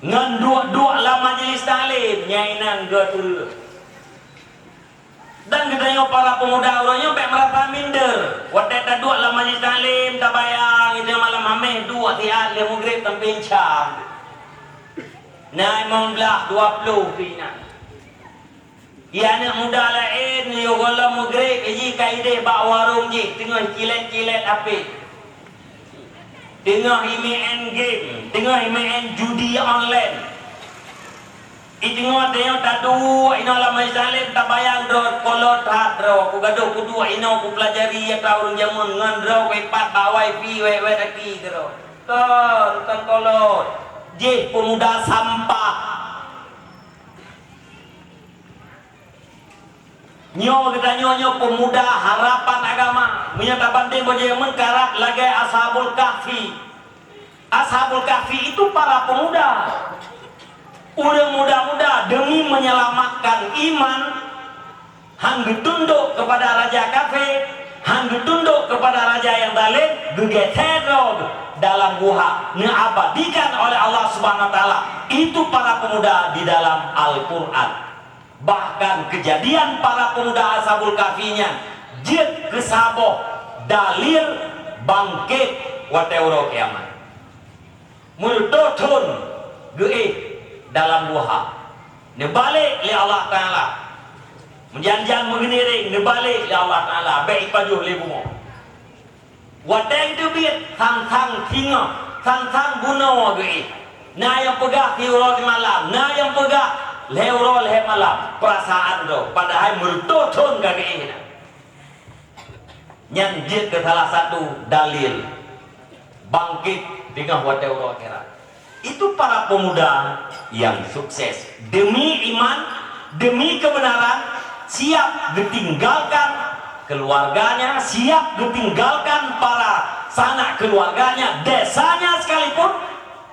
ngan dua lah majelis taklim nyainan gatul dan kita tengok para pemuda orangnya sampai merasa minder waktu tak dua lah majelis taklim tak bayang itu malam hamil dua tiap dia maghrib sampai jam naik membelah 20 pina ya anak muda lain yo kalau maghrib ji kaide bak warung ji tengah cilet-cilet api tengah main game, tengah main judi online. Tengah tengok tadu, ino lama salim tak bayang dor kolot hat dro. Ku gaduh ku dua ino ku pelajari ya tahu jamun ngan dro ku ipat bawai pi we lagi dro. Kan kolot. Je pemuda sampah. Nyo kita nyo pemuda harapan agama menyata banding boje mengkarat lagi ashabul kahfi. Ashabul kahfi itu para pemuda urang muda-muda demi menyelamatkan iman hang tunduk kepada raja kafir hang tunduk kepada raja yang zalim gegeterog dalam guha diabadikan oleh Allah Subhanahu wa taala. Itu para pemuda di dalam Al-Qur'an. Bahkan kejadian para pemuda ashabul kahfinya jid kesaboh dalil bangkit wateuro kiamat mulutotun geih dalam buha nebalik li Allah Ta'ala menjanjian mengeniring nebalik li Allah Ta'ala baik pajuh li bungo watai debit sang-sang tinga sang-sang buno geih na yang pegah tiurol di malam na yang pegah leurol he malam perasaan do padahal mertotun kage ini nyanjit ke salah satu dalil bangkit dengan wateuro akhirat. Itu para pemuda yang sukses demi iman demi kebenaran siap ditinggalkan keluarganya siap ditinggalkan para sanak keluarganya desanya sekalipun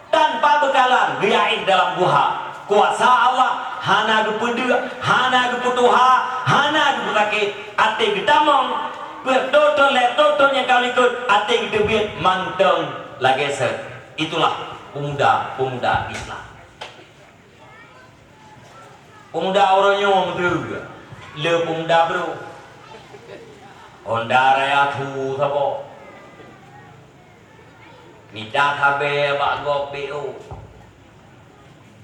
tanpa bekalan riain dalam guha kuasa Allah hana gepedua hana geputuha hana geputake ate getamong bertoto yang kau ikut ate gedebit manteng lageser. Itulah pemuda Islam. Pemuda orangnya juga le pemuda bro Honda raya tu sabo minta kabe bak go BO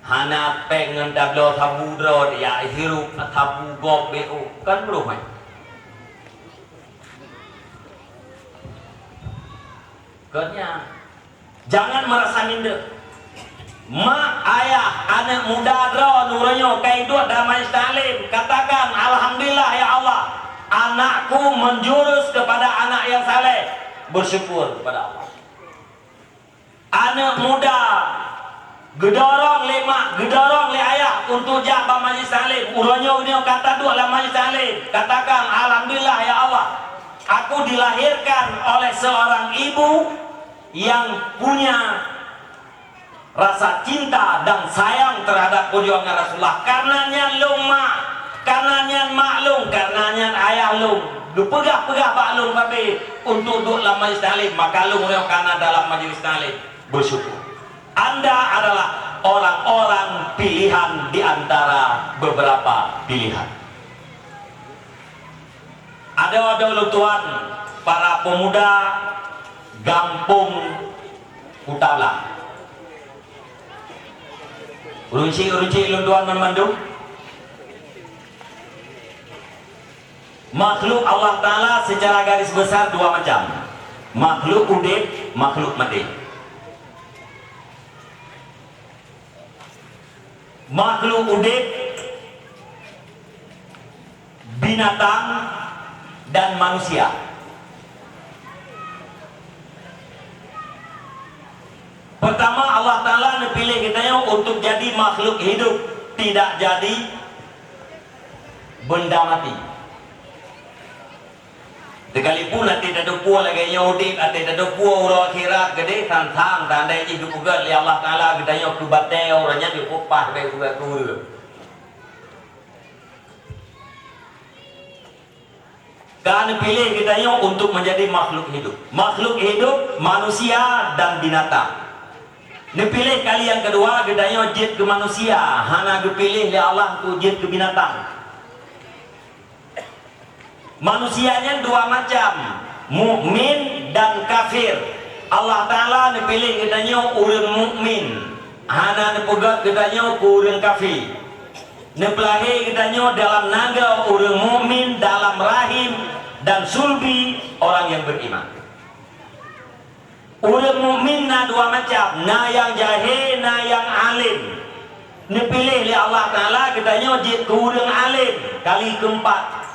hana pengen dablo tabu dro ya hirup tabu go BO kan bro mai katanya jangan merasa minder mak ayah anak muda dro nuranyo kaidut damai salim katakan alhamdulillah ya Allah anakku menjurus kepada anak yang saleh bersyukur kepada Allah. Anak muda gedorong le mak, gedorong le ayah untuk jaga majlis taklim. Urangnya ni kata dua dalam majlis taklim. Katakan alhamdulillah ya Allah, aku dilahirkan oleh seorang ibu yang punya rasa cinta dan sayang terhadap perjuangan Rasulullah. Karenanya lung mak, karenanya maklum, karenanya ayah lung. Lu pegah-pegah pak lung tapi untuk duduk dalam majlis taklim, maka lung reo karena dalam majlis taklim bersyukur. Anda adalah orang-orang pilihan di antara beberapa pilihan. Ada Tuhan, para pemuda Gampung Utara. Urunci Tuhan memandu. Makhluk Allah Ta'ala secara garis besar dua macam. Makhluk udip, makhluk mati. Makhluk udip, binatang dan manusia. Pertama Allah Ta'ala pilih kita untuk jadi makhluk hidup, tidak jadi benda mati. Sekalipun nanti ada puas lagi udip, nanti ada puas orang akhirat gede tantang tanda ini hidup juga oleh Allah Ta'ala kita yang kubatnya orangnya dikupah dari kubat dulu. Karena pilih kita untuk menjadi makhluk hidup. Makhluk hidup manusia dan binatang. Dipilih kali yang kedua kita jid ke manusia, hana dipilih oleh Allah untuk jid ke binatang. Manusianya dua macam, mukmin dan kafir. Allah Ta'ala dipilih katanya orang mukmin, hana dipegat katanya orang kafir. Nepelahi katanya dalam naga orang mukmin, dalam rahim dan sulbi orang yang beriman. Orang mukmin na dua macam, na yang jahil, na yang alim. Dipilih oleh Allah Ta'ala katanya jid ke orang alim. Kali keempat,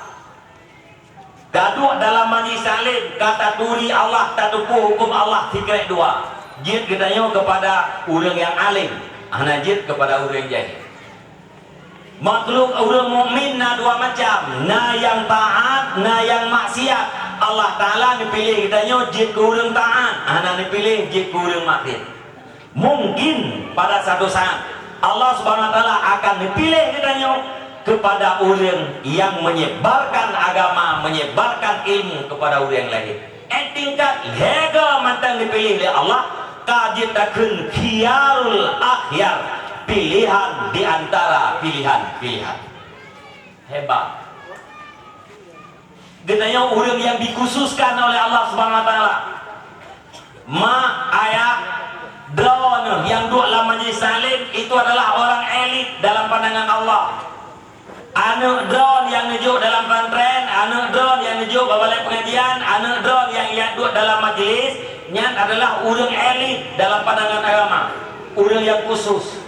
gaduh dalam majlis taklim, kata turi Allah, tatupu hukum Allah, fikir dua. Jid katanya kepada orang yang alim, hana jid kepada orang yang jahil. Makhluk orang mukmin na dua macam, na yang taat, na yang maksiat. Allah Ta'ala dipilih katanya jid ke orang taat, hana dipilih jid ke orang maksiat. Mungkin pada satu saat Allah Subhanahu Wa Ta'ala akan dipilih katanya kepada orang yang menyebarkan agama, menyebarkan ilmu kepada orang yang lain. Tingkat lega mantang dipilih oleh Allah, kajitakeun khiyarul akhyar, pilihan di antara pilihan-pilihan. Hebat. Getanya orang yang dikhususkan oleh Allah Subhanahu Wa Ta'ala. Ma ayah drone yang duduk dalam majlis taklim itu adalah orang elit dalam pandangan Allah. Anak drone yang duduk dalam pesantren, anak drone yang duduk balai pengajian, anak drone yang duduk dalam majlis, nyat adalah orang elit dalam pandangan agama, orang yang khusus.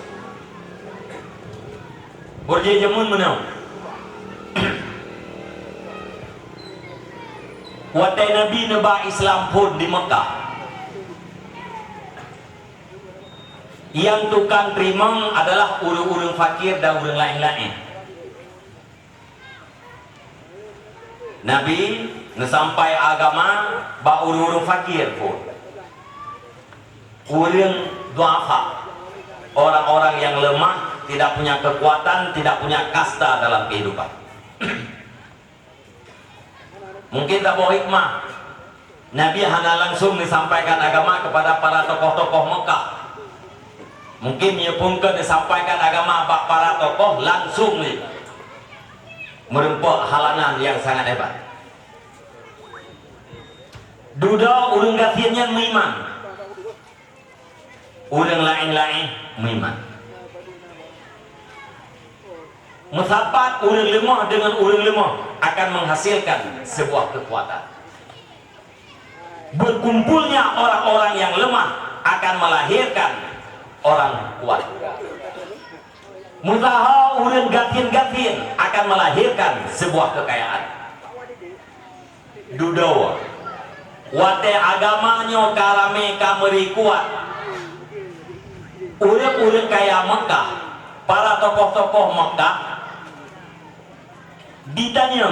Berjejemun menau. Watai Nabi Neba Islam pun di Mekah. Yang tukang terima adalah orang-orang fakir dan orang lain-lain. Nabi sampai agama ba urung fakir pun, orang duafa, orang-orang yang lemah, tidak punya kekuatan, tidak punya kasta dalam kehidupan. Mungkin tak bawa hikmah, Nabi hanya langsung disampaikan agama kepada para tokoh-tokoh Mekah. Mungkin ia pun disampaikan agama para tokoh langsung nih, merempok halangan yang sangat hebat. Duda urang gafiannya meiman, urang lain-lain meiman. Musapat urang lemah dengan urang lemah akan menghasilkan sebuah kekuatan. Berkumpulnya orang-orang yang lemah akan melahirkan orang kuat. Mutaha urang gafian-gafian akan melahirkan sebuah kekayaan. Dudawa wate agamanya karame kameri kuat, urang-urang kaya Mekah, para tokoh-tokoh Mekah ditanya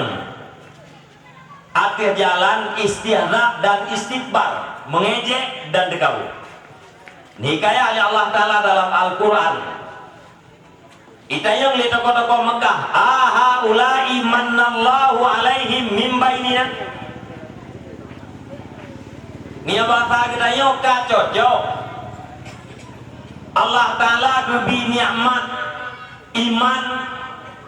akhir jalan istihza dan istikbar, mengejek dan dekau. Nikaya oleh Allah Ta'ala dalam Al-Quran. Itayang li tokoh-tokoh Mekah, aha ulai mannallahu alaihim min bainina. Nia bahasa kita yo kacocok. Allah Ta'ala beri nikmat iman,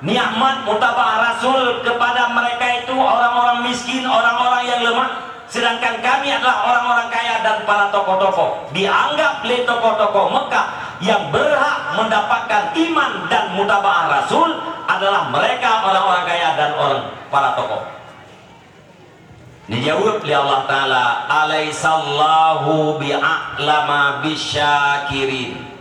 nikmat mutabah Rasul kepada mereka itu orang-orang miskin, orang-orang yang lemah. Sedangkan kami adalah orang-orang kaya dan para tokoh-tokoh. Dianggap oleh tokoh-tokoh Mekah yang berhak mendapatkan iman dan mutabah Rasul adalah mereka orang-orang kaya dan orang para tokoh. Dijawab oleh Allah Ta'ala, alaisallahu bi'a'lama bisyakirin.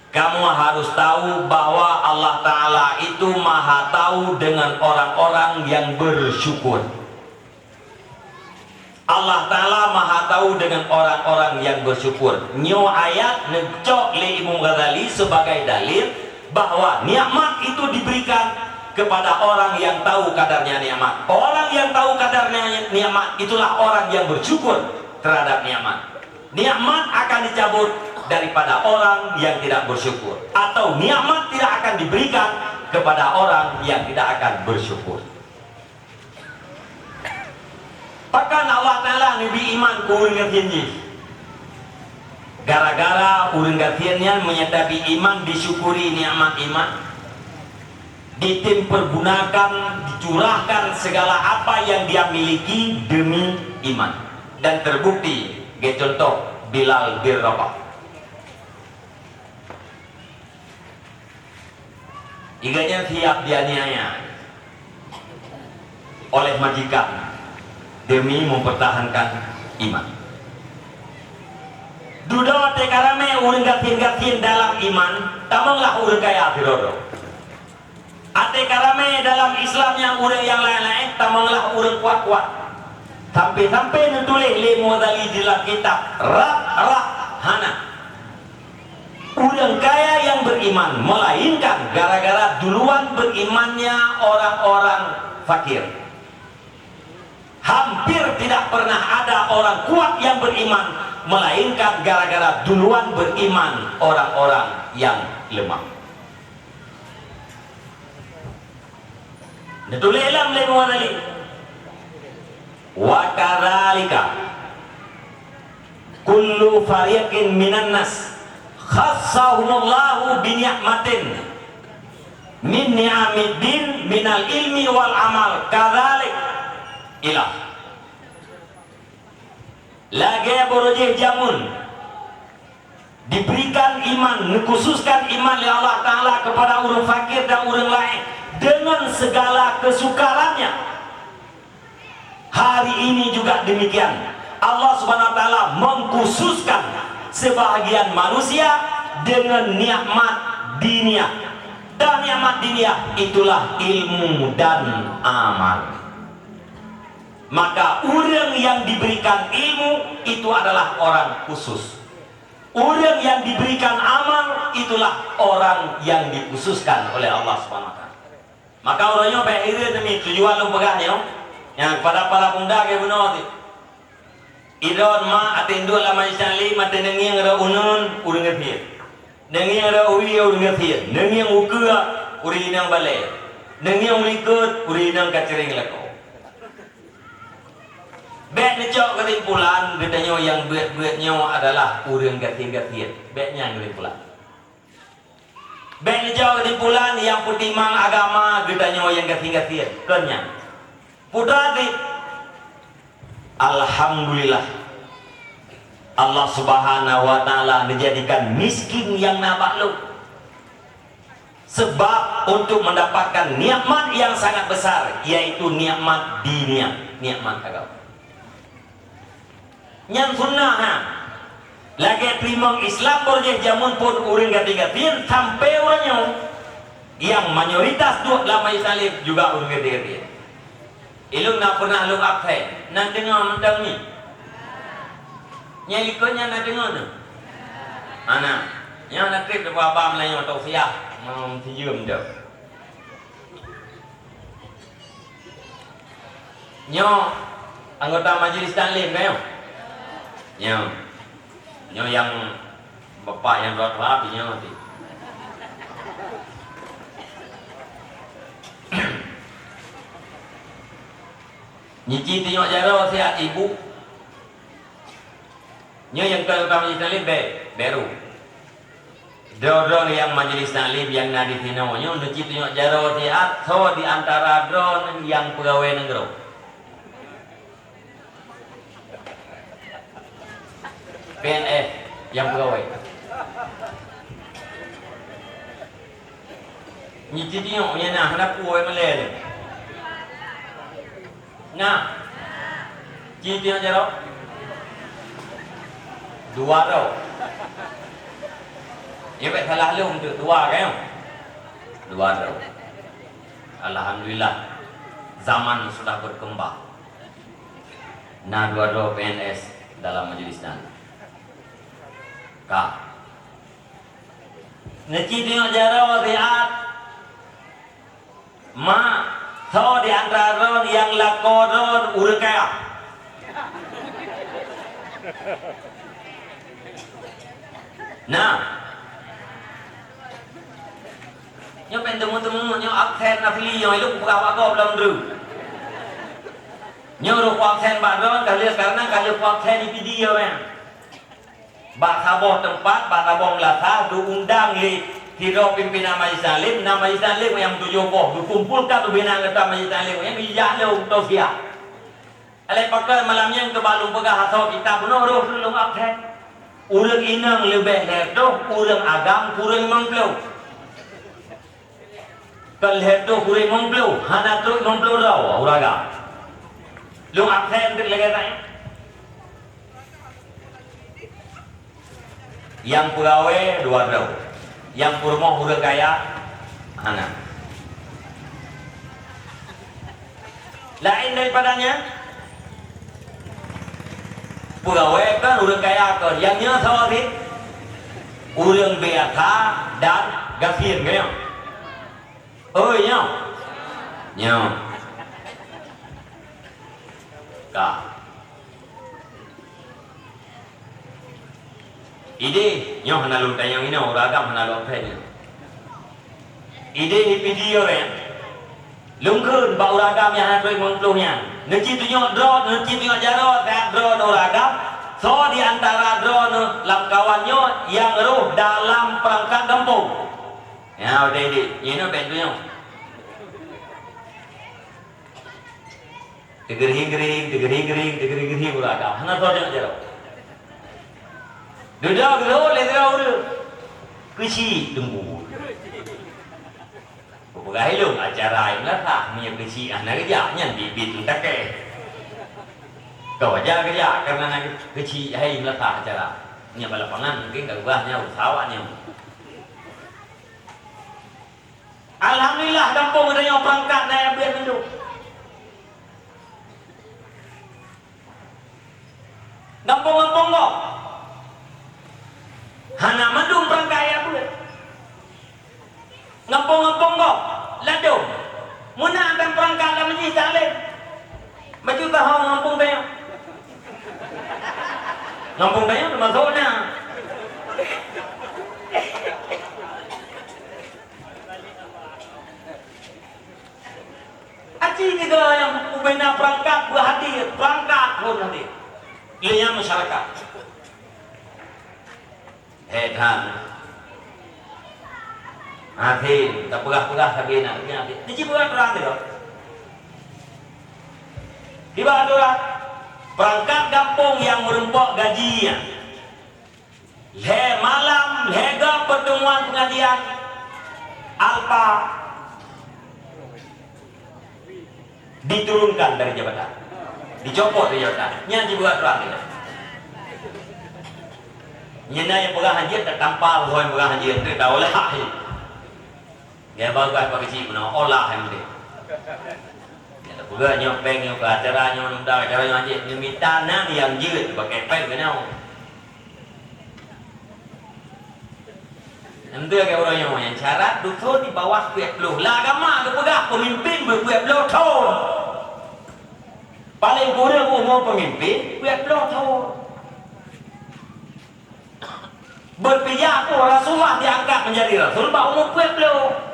Kamu harus tahu bahwa Allah Ta'ala itu maha tahu dengan orang-orang yang bersyukur. Allah Ta'ala maha tahu dengan orang-orang yang bersyukur. Nyo ayat ngecok li Imam Ghazali sebagai dalil bahwa nikmat itu diberikan kepada orang yang tahu kadarnya nikmat. Orang yang tahu kadarnya nikmat itulah orang yang bersyukur terhadap nikmat. Nikmat akan dicabut daripada orang yang tidak bersyukur, atau nikmat tidak akan diberikan kepada orang yang tidak akan bersyukur. Bahkan Allah Ta'ala nabi iman ku urang gatian gara-gara urang gatiannya menyatapi iman, disyukuri nikmat iman, dipergunakan, dicurahkan segala apa yang dia miliki demi iman. Dan terbukti, contoh Bilal bin Rabah. Iganya siap dianiaya oleh majikan demi mempertahankan iman. Duda tekarame urang gatin-gatin dalam iman, tamanglah urang kaya birodo. Ate karame dalam Islam yang urang yang lain-lain, tamanglah urang kuat-kuat. Sampai-sampai nutulis li Ghazali di dalam kitab hana. Urang kaya yang beriman, melainkan gara-gara duluan berimannya orang-orang fakir. Hampir tidak pernah ada orang kuat yang beriman, melainkan gara-gara duluan beriman orang-orang yang lemah. Natulilam li Ghazali. Wa kadzalika kullu fariqin minan nas khassahumullahu bi ni'matin min ni'amiddin minal ilmi wal amal kadzalik ilah lagi borojeh jamun diberikan iman, dikhususkan iman oleh Allah Ta'ala kepada orang fakir dan orang lain dengan segala kesukarannya. Hari ini juga demikian, Allah Subhanahu wa Ta'ala mengkhususkan sebahagian manusia dengan nikmat dunia, dan nikmat dunia itulah ilmu dan amal. Maka orang yang diberikan ilmu itu adalah orang khusus. Orang yang diberikan amal itulah orang yang dikhususkan oleh Allah Subhanahu wa Ta'ala. Maka orangnya bahir demi tujuan lu pegahnya yang pada para pemuda ke benar idon ma atendul lama isali mate nengi ngara unun urang ngapir nengi ngara uwi urang ngapir nengi ukua uri nang bale nengi ulikut uri nang kacering lako bet necok kesimpulan katanya yang buat-buatnya adalah urang gatin-gatin betnya kesimpulan bet necok kesimpulan yang putimang agama katanya yang gatin-gatin kenya putrati. Alhamdulillah Allah Subhanahu wa Ta'ala menjadikan miskin yang nabakluk sebab untuk mendapatkan nikmat yang sangat besar, yaitu nikmat dunia, nikmat agama. Yang sunnah lagi primong Islam boleh jamun pun urang gati-gatin sampai orangnya yang mayoritas dua lama Islam juga urang gati-gatin. Ilung nak pernah lung absen, nak dengar mentang ni. Nya ikutnya nak dengar tu. Anak, yang nak trip depa abang lain atau siap mau tium dah. Nyo anggota majlis taklim kan? Nyo yang bapak yang buat api nyo nanti. Nyiji tengok jaro siap ibu. Nyo yang anggota majlis taklim baru. Drone yang majlis taklim yang nadi tino nyo nyiji tengok jaro siap so di antara drone yang pegawai negara. PNS yang pegawai. Nyiji tengok nya nah kenapa oi melel. Nah. Nyiji tengok jaro. Dua ro. Ya baik salah lu untuk dua kan? Dua ro. Alhamdulillah zaman sudah berkembang. Nah dua ro PNS dalam majelis dan Kak. Neci tengok jaro riat. Ma, so di antara yang lakoron urang kaya. Nah. Nyo pen temu-temu nyo aksen afili nyo lu buka wako belum dulu. Nyo ro aksen badon kali karena kali aksen di video ya. Bakabah tempat, bakabah melasa, diundang li hiro pimpinan majlis taklim, nama majlis taklim yang 70, dikumpulkan tu bina anggota majlis taklim yang bijak lu untuk siap. Alai pakai malamnya ke balung pegah atau kita penuh roh dulu absen. Urang inang lebih ledoh, urang agam kurang mengklau. Kalau ledoh kurang mengklau, hana tu mengklau raw uraga. Lu absen lagi tanya. Yang pegawai dua ro, yang purmo urang kaya hana. Lain daripadanya pegawai kan urang kaya kan, yang nya sawit urang biasa dan gafir kan? Oh nyo, kak. Ide nyo hanalu tayang ino uragam hanalu pen. Ide video ren. Lungkeun ba uragam yang hatoi mengpluhnya. Neci tunjuk drone, neci tunjuk jaro tak drone uragam. So di antara drone langkawannya yang roh dalam perangkat kampung. Ya udah ide, ini pen tunjuk. Tegering uragam. Hana so tunjuk jaro. Duduk dulu, legal dulu. Kecil tunggu. Bukai lu acara ini lah tak punya kecil anak kerjanya bibit tak ke. Kau aja kerja karena anak kecil ini lah tak acara. Ini balapangan mungkin gagahnya usahanya. Alhamdulillah kampung ada yang perangkat naik biar dulu. Kampung-kampung kok. Hana mandung perangkaya pula. Ngapong-ngapong kok, ladung. Muna antang perangkat dalam majlis taklim. Baju tahun ngampung tayo. Ngampung tayo, termasuknya. Aci juga yang ubena perangkat berhadir, perangkat pun hadir. Ia masyarakat. Hedan Akhir tak pegah-pegah sabi nak Niji pegah terang dia Tiba adalah perangkat kampung yang merempok gajinya. Le malam lega pertemuan pengajian Alpa diturunkan dari jabatan, dicopot dari jabatan. Nyanyi buat terang dia Nyena yang pegang haji tertampal yang pegang haji itu dah olah. Dia bagai pakai cip mana olah yang dia. Dia pegang nyopeng yang acara yang muda acara yang haji minta nang yang jut pakai pen kenau. Ente ke orang yang syarat dusun di bawah 20 lah agama ke pegah pemimpin ber-20 tahun. Paling kurang umur pemimpin 20 tahun. Berpijak pun Rasulullah diangkat menjadi Rasul bahawa umur 20.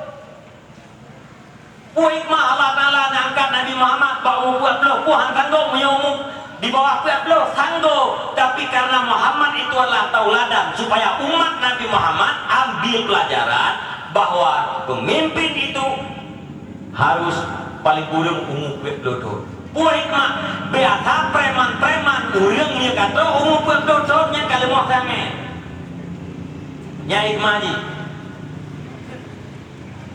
Hikmah Allah Ta'ala diangkat Nabi Muhammad bahawa umur 20. Tuhan sanggup punya umur di bawah 20 sanggup. Tapi karena Muhammad itu adalah tauladan supaya umat Nabi Muhammad ambil pelajaran bahwa pemimpin itu harus paling kurang umur 20 tahun. Hikmah biasa preman-preman orang yang kata umur 20 tahunnya kalau mau sangat Nyai Maji.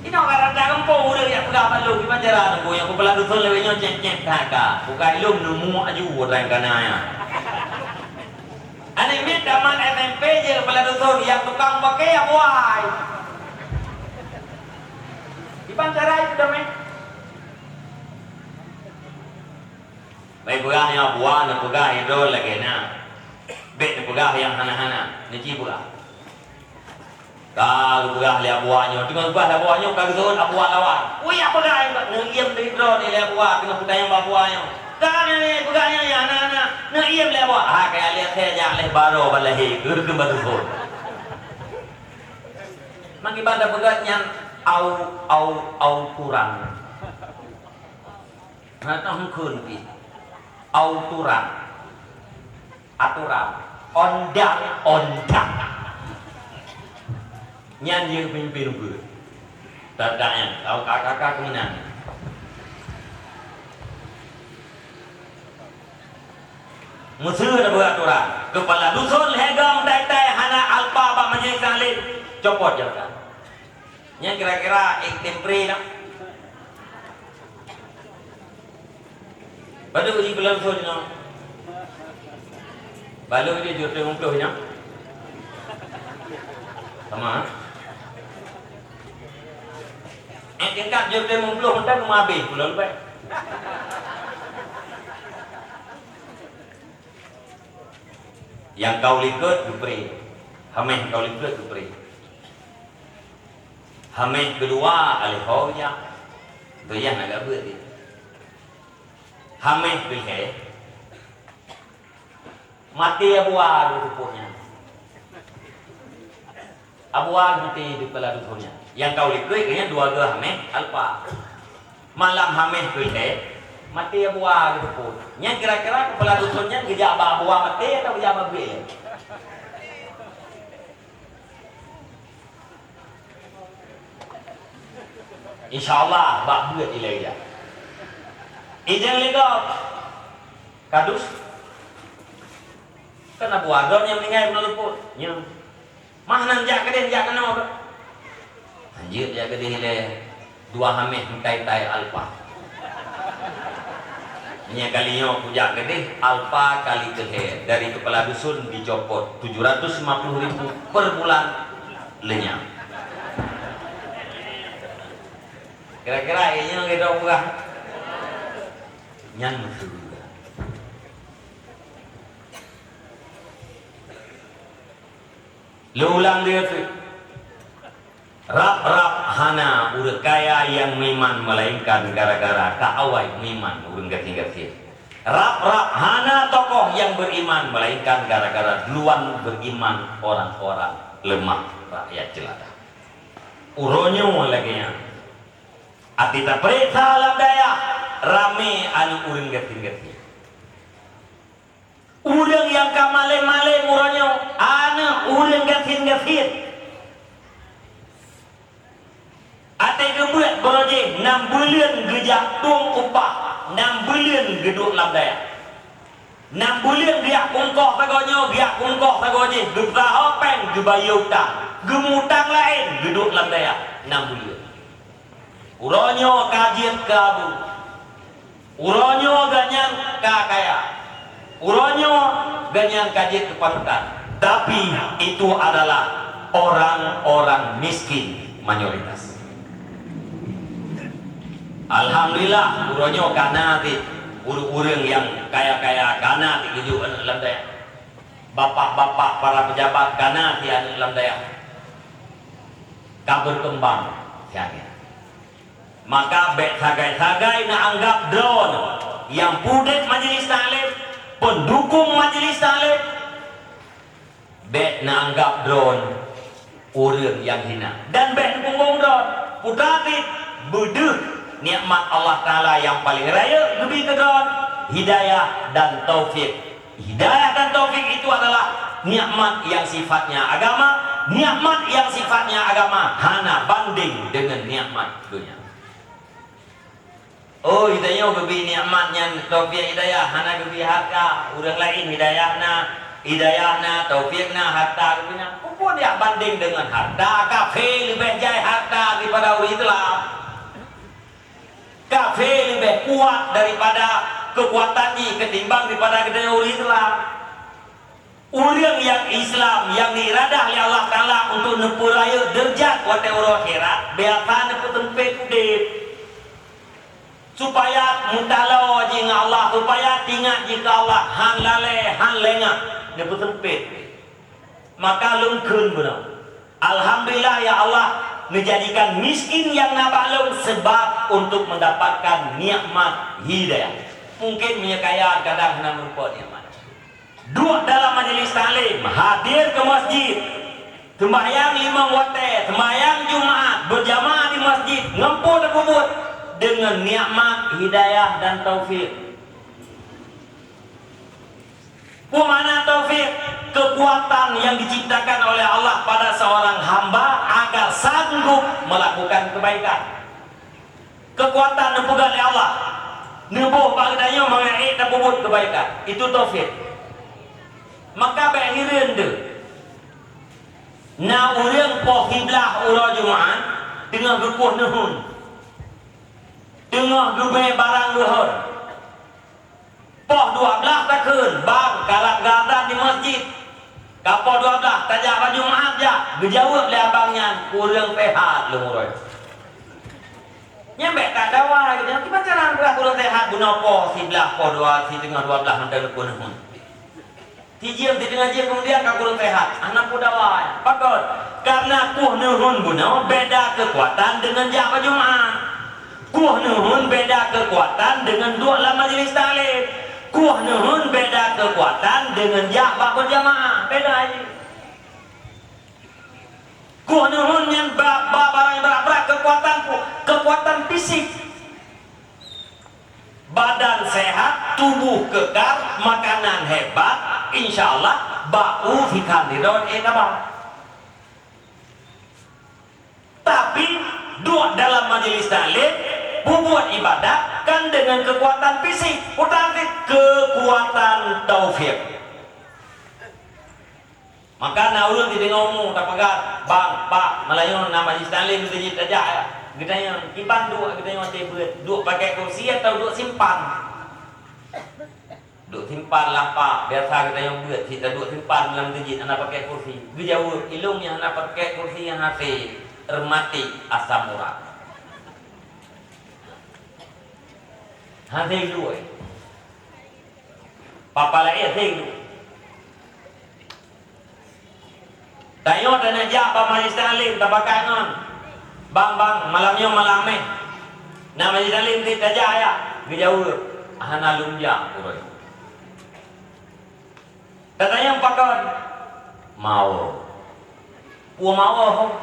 Ini orang cakap pun udah ya pegawai balu di penjara tu yang kepala dusun lewatnya cek-cek kakak. Bukan ilmu nemu aja orang kanaya. Anak ini zaman SMP je kepala dusun yang tukang pakai ya buai. Di penjara itu damai. Baik pegahnya buah, nak pegah hidro lagi na. Bet pegah yang hana-hana, ni cibula. Kalau pegah lihat buahnya, dengan pegah lihat buahnya, kalau tu nak buah lawan. Wih apa gaya? Ngiam dari drone ni lihat buah, dengan pegah yang buahnya. Kan ni pegahnya yang anak-anak, ngiam lihat buah. Ah kayak lihat saya jangan lihat baru balahi, gergem batu pun. Maki pada pegahnya au kurang. Nanti hengkun pi. Au turang, aturan, ondang. Nyanyi pemimpin ber, tadanya, tahu kakak kemenang. Musuh ada beraturan, kepala dusun hegam tai hana alpa bak menjadi salib, copot jauhkan. Yang kira-kira temperi nak. Pada uji kelam dusun nak, balu dia jual tengok nak, sama. Tingkat je boleh mempuluh mentang rumah habis pula lepas. Yang kau likut diberi. Hameh kau likut diberi. Hameh kedua alih hoja. Tu yang agak berat dia. Hameh pilih. Mati abuah rupanya. Abuah mati di kepala dusunnya. Yang kau likut kayaknya dua ge hameh alpa. Malam hameh pilih. Mati abuah gitu pun. Yang kira-kira kepala dusunnya gejak abuah mati atau gejak babi. InsyaAllah bak buat ilai dia. Ijeng ligop kadus. Kena buah dom yang meninggal meneluput. Yang mana jak ke dia jak kena apa? Anjir jak ke dia le dua hameh mentai-tai alpa. Nya kalinya pujak ke dia alpa kali ke dari kepala dusun dicopot 750.000 per bulan lenyap. Kira-kira ini kita buka nyan musuh. Lulang dia tu rap hana udah kaya yang miman melainkan gara-gara kaawai miman urang gating-gating. Rap hana tokoh yang beriman melainkan gara-gara duluan beriman orang-orang lemah rakyat jelata. Uronyo lagi nya. Atita periksa alam daya rame anu urang gating-gating. Urang yang kamale-male uronyo anu urang gating-gating. Ate gebuat beroje 6 bulan gejak tung upah 6 bulan geduk lam daya 6 bulan dia kungkoh tagonyo dia kungkoh tagonye gebraho peng gebayu utang gemutang lain geduk lam daya 6 bulan uronyo kajian kabu uronyo ganyan kakaya uronyo ganyan kajian kepanutan tapi itu adalah orang-orang miskin mayoritas. Alhamdulillah uronyo kana ti urang yang kaya-kaya kana ti kejuan dalam daya. Bapak-bapak para pejabat kana ti dalam daya. berkembang siangnya. Maka bek sagai-sagai nak anggap drone yang pudet majlis taklim, pendukung majlis taklim, bek nak anggap drone orang yang hina. Dan bek punggung drone putati bedeh nikmat Allah Ta'ala yang paling raya lebih ke drone, hidayah dan taufik. Hidayah dan taufik itu adalah nikmat yang sifatnya agama. Nikmat yang sifatnya agama hana banding dengan nikmat dunia. Oh, hidayah lebih nikmatnya taufik hidayah hana lebih harta. Orang lain hidayahna taufikna harta lebihnya. Pun dia banding dengan harta. Kafir lebih jaya harta daripada orang Islam. Kafir lebih kuat daripada kekuatannya ketimbang daripada kedai orang Islam. Orang yang Islam yang diiradah oleh Allah Ta'ala untuk nepuraya derjat wate orang akhirat biasa nepu tempet udip supaya mutalau jika Allah, supaya tinggal jika Allah han lale han lengah nepu tempet. Maka lungkun benar. Alhamdulillah ya Allah menjadikan miskin yang nabalung sebab untuk mendapatkan nikmat hidayah. Mungkin punya kaya kadang nak merupakan nikmat. Duduk dalam majlis taklim, hadir ke masjid, sembahyang 5 waktu, sembahyang Jumaat, berjamaah di masjid, ngempur dan kubur dengan nikmat hidayah dan taufik. Mana taufik? Kekuatan yang diciptakan oleh Allah pada seorang hamba agar sanggup melakukan kebaikan. Kekuatan dipegang oleh Allah. Nebuh bagdanya mengaik dan bubut kebaikan. Itu taufik. Maka berakhiran dia. Na orang poh kiblah urah Jumaat tengah gekuh nuhun. Tengah gebai barang luhur. Poh 12 takun bang kalap gardan di masjid. Kapal 12 tajak baju Jumaat je. Gejawab le abangnya kurang sehat lumuroi. Nyampe tak dawa gitu. Kita cara kurang sehat guna poh sebelah poh 2 si tengah 12 hendak gekuh nuhun. Tijiem di tengah jiem kemudian kau kurang sehat. Anak muda wah. Pakot. Karena kuh nuhun guna beda kekuatan dengan jak Jumaat. Kuh nuhun beda kekuatan dengan dua lama majlis taklim. Kuh nuhun beda kekuatan dengan jak berjamaah. Beda aja. Kuh nuhun yang barang yang berat-berat kekuatan fisik. Badan sehat, tubuh kekar, makanan hebat, insya Allah bau fikar didon ekabah. Tapi duduk dalam majelis taklim, buat ibadah kan dengan kekuatan fisik, tetapi kekuatan taufik. Maka naulun tidak ngomong tak pegat, bang, pak, Melayu nama majelis taklim itu aja ya. Kita yang kipan duduk, kita yang table, duduk pakai kursi atau duduk simpan. Duduk simpan lah pak, biasa kita yang buat, kita duduk simpan dalam masjid, anak pakai kursi. Dijawab, ilmunya anak pakai kursi yang hati, remati asam urat. Hati dua. Papa lagi hati dua. Tayo dan ajak pemanis taklim, tak pakai non. Bang, malamnya malam ni. Nama jalim di tajak ya. Gejauh. Hana lumja uroi. Katanya pakon. Mau. Pu mau.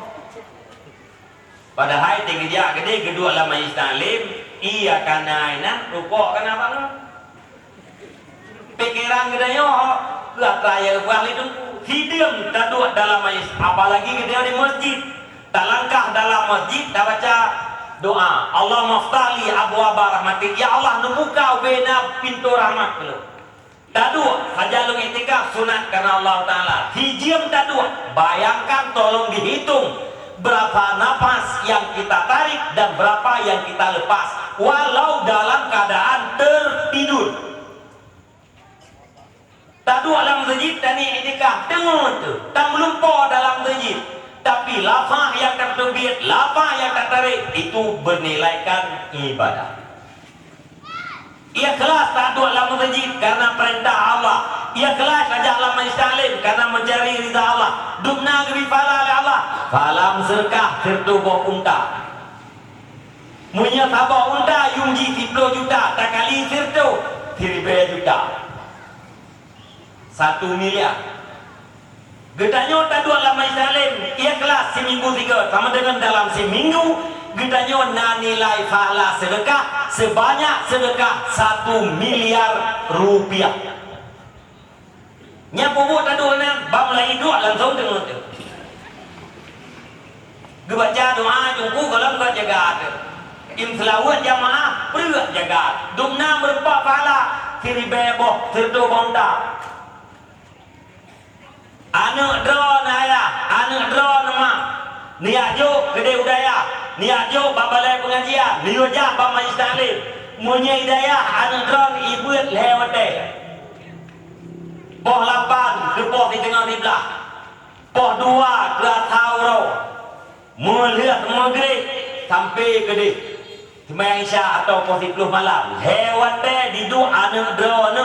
Padahal tiga jak gede kedua lama istaklim. Iya kana ina rukuk kana bang. Pikiran gedenya gak raya balik dengku. Hidup tak duduk dalam majlis. Apalagi gedenya di masjid. Tak langkah dalam masjid, tak baca doa. Allah maftali abwaba rahmatik. Ya Allah, membuka bena pintu rahmat dulu. Tak dua, saja lu itikaf sunat karena Allah Ta'ala. Hijim tak dua. Bayangkan, tolong dihitung berapa nafas yang kita tarik dan berapa yang kita lepas. Walau dalam keadaan tertidur. Tak dua dalam masjid dan itikaf. Tengok tu, tak melumpur dalam masjid. Tapi lafaz yang terterbit, lafaz yang tertarik itu bernilaikan ibadah. Ikhlas tak duduk dalam masjid karena perintah Allah. Ikhlas ajak dalam majlis taklim karena mencari ridha Allah. Duduk negeri pahala oleh Allah falam sedekah tertubuh unta. Munya tabah unta yungji 10 juta, tak kali sirtu 3 juta. 1 miliar. Gedanyo tadu alam Islam ikhlas seminggu 3 sama dengan dalam seminggu gedanyo na nilai pahala sedekah sebanyak sedekah 1 miliar rupiah. Nya bubu tadu na bang lai dua langsung dengan tu. Gebaca doa jungku kalau kau jaga tu. Imselawat jamaah perut jaga. Dumna berapa pahala kiri bebo terdo bonda. Anak drone ayah, anak drone mak. Niat jo gede udaya, niat jo babalai pengajian, niat jo bab majlis taklim. Munya hidayah anak drone ibut lewate. Poh 8 ke poh di tengah di belah. Poh 2 ke tauro. Melihat maghrib sampai gede. Sembahyang Isya atau poh 10 malam. Lewate di du anak drone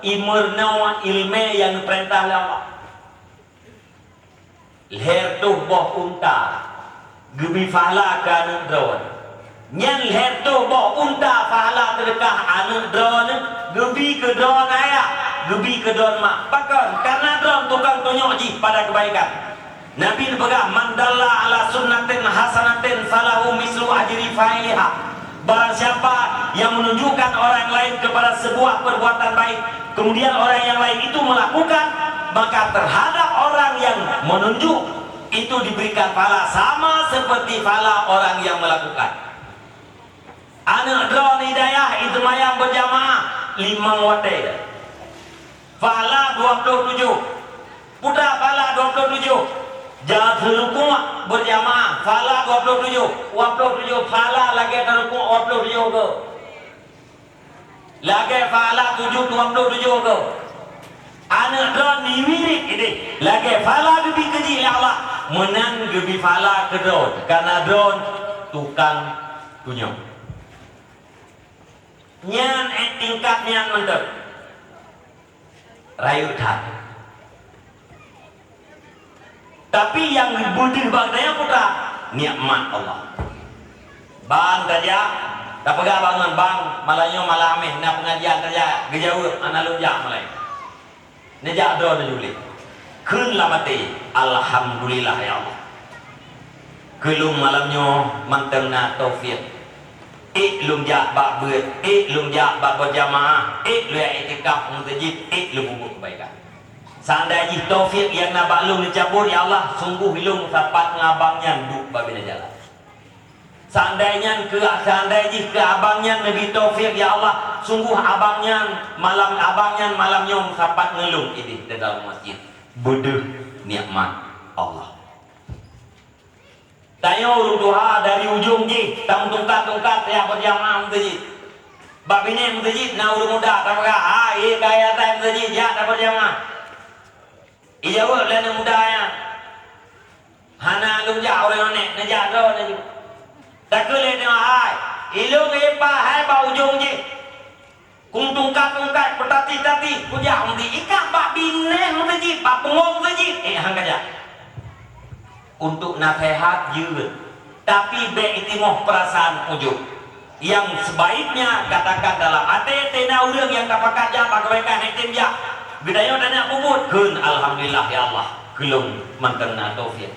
imurna ilmu yang perintah Allah. Leher tu boh unta gebi fahala ke anu drone nyan leher tu boh unta fahala terkah anu drone gebi ke drone ayah gebi ke drone mak pakon karena drone tukang tunjuk ji pada kebaikan. Nabi berkata mandalla ala sunnatin hasanatin falahu mislu ajri fa'iliha. Barang siapa yang menunjukkan orang lain kepada sebuah perbuatan baik kemudian orang yang lain itu melakukan maka terhadap orang yang menunjuk itu diberikan pahala sama seperti pahala orang yang melakukan. Anak drone hidayah itu mayang berjamaah 5 wate. Pahala 27. Putra pahala 27. Jangan terluku berjamaah pahala 27. 27 pahala lagi terluku 27 ke. Lagi pahala 27 ke. Anak drone diwirik ini lagi fala gebi keji ya Allah menang gebi fala ke drone karena drone tukang tunjuk nyan tingkat nyan mentep rayu kat tapi yang budih bagdanya putra nikmat Allah bang kerja tak pegah bangun bang malanyo malameh nak pengajian kerja gejauh analunjak malai nejak doa najuli kun lamati alhamdulillah ya Allah kelum malamnya mantenna taufik lum jak bab beut lum jak bab berjamaah lu i'tikaf masjid lu bubuk kebaikan seandainya taufik yang nak baklum dicabut ya Allah sungguh ilung dapat ngabangnya duk babina jalan seandainya ke abangnya Nabi taufik ya Allah sungguh abangnya malam nyom sapat ngelung ini di dalam masjid bodoh nikmat Allah. Tayo duha dari ujung ji tang tungkat ya berjamaah masjid bab ini masjid na urung muda tak pakai kaya tai masjid ya tak berjamaah ijawa lain muda ya hana lung ja orang nek na ja do na tak kele tengah hai ilung epa hai ba ujung je kung tungkat petati puja undi ikan bak bine mesti bak pengong mesti hang kaja untuk nasihat juga tapi beitimoh perasaan ujung yang sebaiknya katakan dalam hati tena urang yang kapakat ja pakaikan hetim ja gedayo tanya bubut keun alhamdulillah ya Allah kelung mantena taufik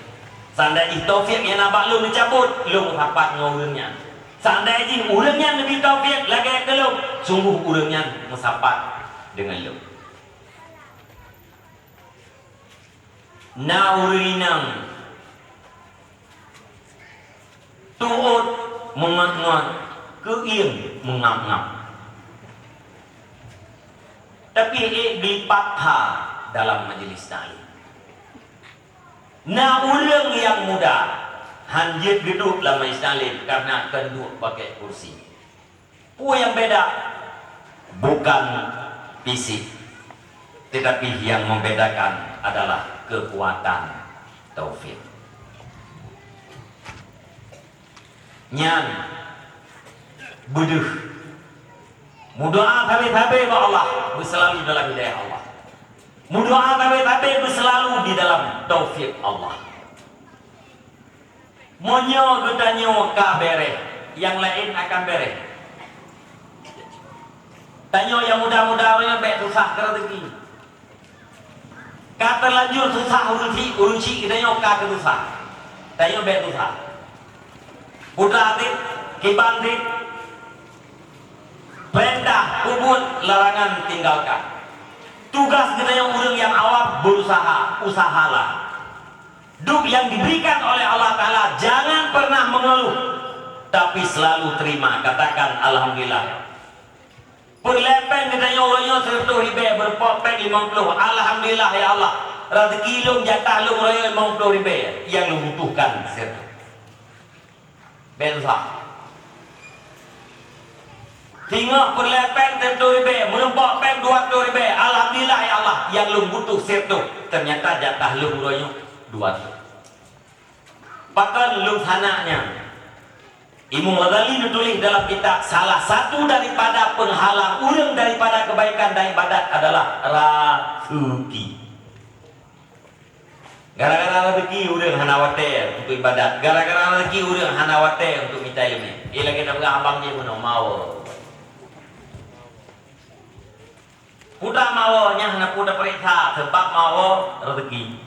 sandai taufik yang nabak lu dicabut lu dapat ngurangnya sandai urangnya lebih taufik lagi kelung sungguh urangnya mesapat dengan lu naurinang tuut mengat-ngat keing mengap-ngap tapi dipatha dalam majelis ta'lim na urang yang muda hanjit geduk dalam majelis ta'lim karena kenduk pakai kursi yang beda bukan fisik tetapi yang membedakan adalah kekuatan taufik nyan buduh mudoa tabe-tabe ba Allah berselalu dalam hidayah Allah mudoa tabe-tabe berselalu di dalam taufik Allah Monyo getanyo ka bereh, yang lain akan bereh. Tanyo yang muda-muda orangnya baik susah ke rezeki. Ka terlanjur susah urusi getanyo ka susah. Tanyo baik susah. Putra atit, kibandit, perintah ubud, larangan tinggalkan. Tugas getanyo orang yang awam berusaha, usahalah. Duk yang diberikan oleh Allah Ta'ala jangan pernah mengeluh, tapi selalu terima. Katakan Alhamdulillah. Perlepen katanya orangnya 100 ribu berpopek 50. Alhamdulillah ya Allah, rezeki lu jatah lu orangnya 50 ribu yang lu butuhkan. Bensa tinggal perlepen 100 ribu menumpuk pek 20 ribu. Alhamdulillah ya Allah, yang lu butuh sirtu ternyata jatah lu orangnya 200. Bahkan lu sananya Imam Ghazali ditulis dalam kitab, salah satu daripada penghalang urang daripada kebaikan dan ibadat adalah rezeki. Gara-gara rezeki urang hana wate untuk ibadat, gara-gara rezeki urang hana wate untuk minta ilmu. Ila kita abang je pun mau. Putra mau nya hana putra periksa sebab mau rezeki.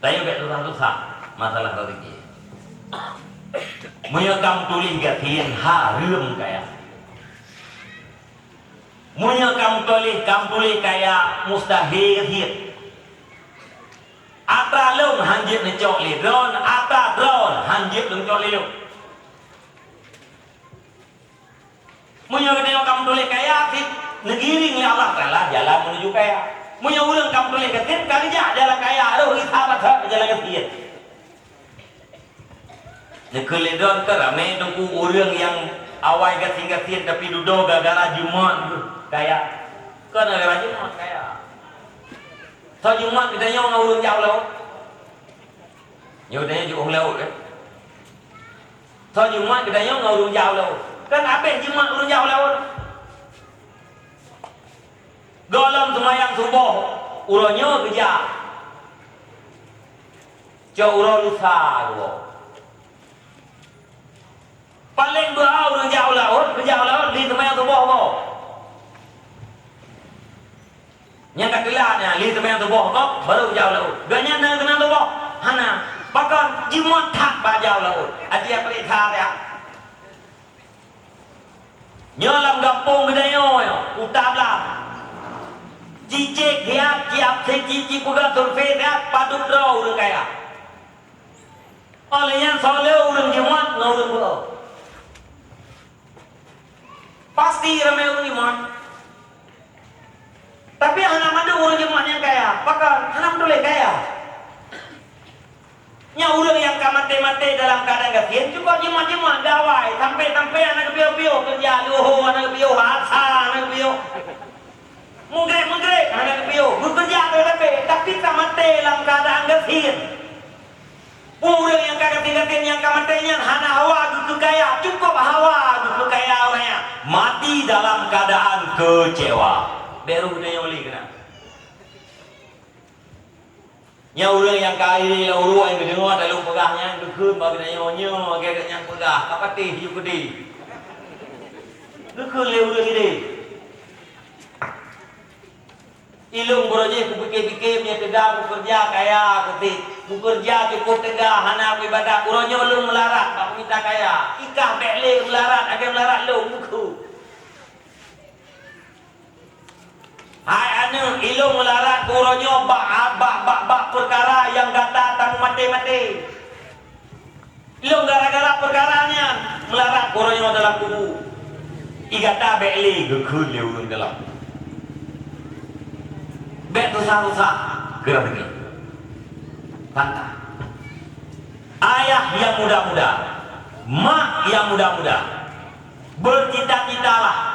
Tapi bet susah-susah masalah rezeki. Menyekam tulis gatin ha rương kaya. Menyekam tulis kaya mustahil hit. Ata lông hanjit ne cok li drone, ata drone hanjit lông cok li lông. Menyekam tulis kaya hit negeri ni Allah Taala jalan menuju kaya. Menyuruh kamu tulis gatin kerja jalan kaya, aduh kita apa jalan gatin. Nekeledon ke ramai dengku orang yang awal gatin tapi duduk gara-gara Jumat kaya. Kan gara-gara Jumat kaya. So Jumat kita yang ngurun jauh laut. Nyodanya jauh laut kan. So Jumat kita yang ngurun jauh laut. Kan apa Jumat urun jauh laut? Golong semayang subuh uronyo kerja. Cok uron lusa dua. Paling dua orang jauh laut, kerja laut di semayang subuh kau. Yang kekelanya di semayang subuh kau baru jauh laut. Ganyan dengan semayang subuh, hana. Bahkan Jumat tak jauh laut. Adia periksa dia. Nyolam gampung gedayo, utablah. Cicik dia kiap cicik juga survei dia patut draw udah kaya. Olehnya soalnya urang Jumat ngurang gua. Pasti ramai urang Jumat. Tapi anak mana urang Jumat yang kaya? Pakar anak boleh kaya. Nya urang yang kamate-mate dalam keadaan gajian juga Jumat gawai sampai anak bio kerja luho anak bio hasa anak bio. Menggrek anak bio bekerja tapi kamate dalam keadaan gajian. Orang yang kagatin yang kamatenya hana hawa gitu kaya cukup hawa gitu kaya orangnya mati dalam keadaan kecewa. Baru dia yang beli kena. Nya orang yang kaya orang yang dengar dalam pegahnya dukun bagi nyonya agak yang pegah kapati hiu gede. Dukun le orang ini. Ilung beroje ku pikir-pikir punya tegak ku kerja kaya ketik ku kerja cukup tegak hana ibadah uronyo lu melarat tak minta kaya ikah bekle melarat agak melarat lu buku hai anu ilung melarat uronyo bak perkara yang kata tamu mati ilung gara-gara perkaranya melarat uronyo dalam kubu igata bekle gekun le urang dalam bet susah-susah gerak begini. Pantah. Ayah yang muda-muda, mak yang muda-muda, bercita-citalah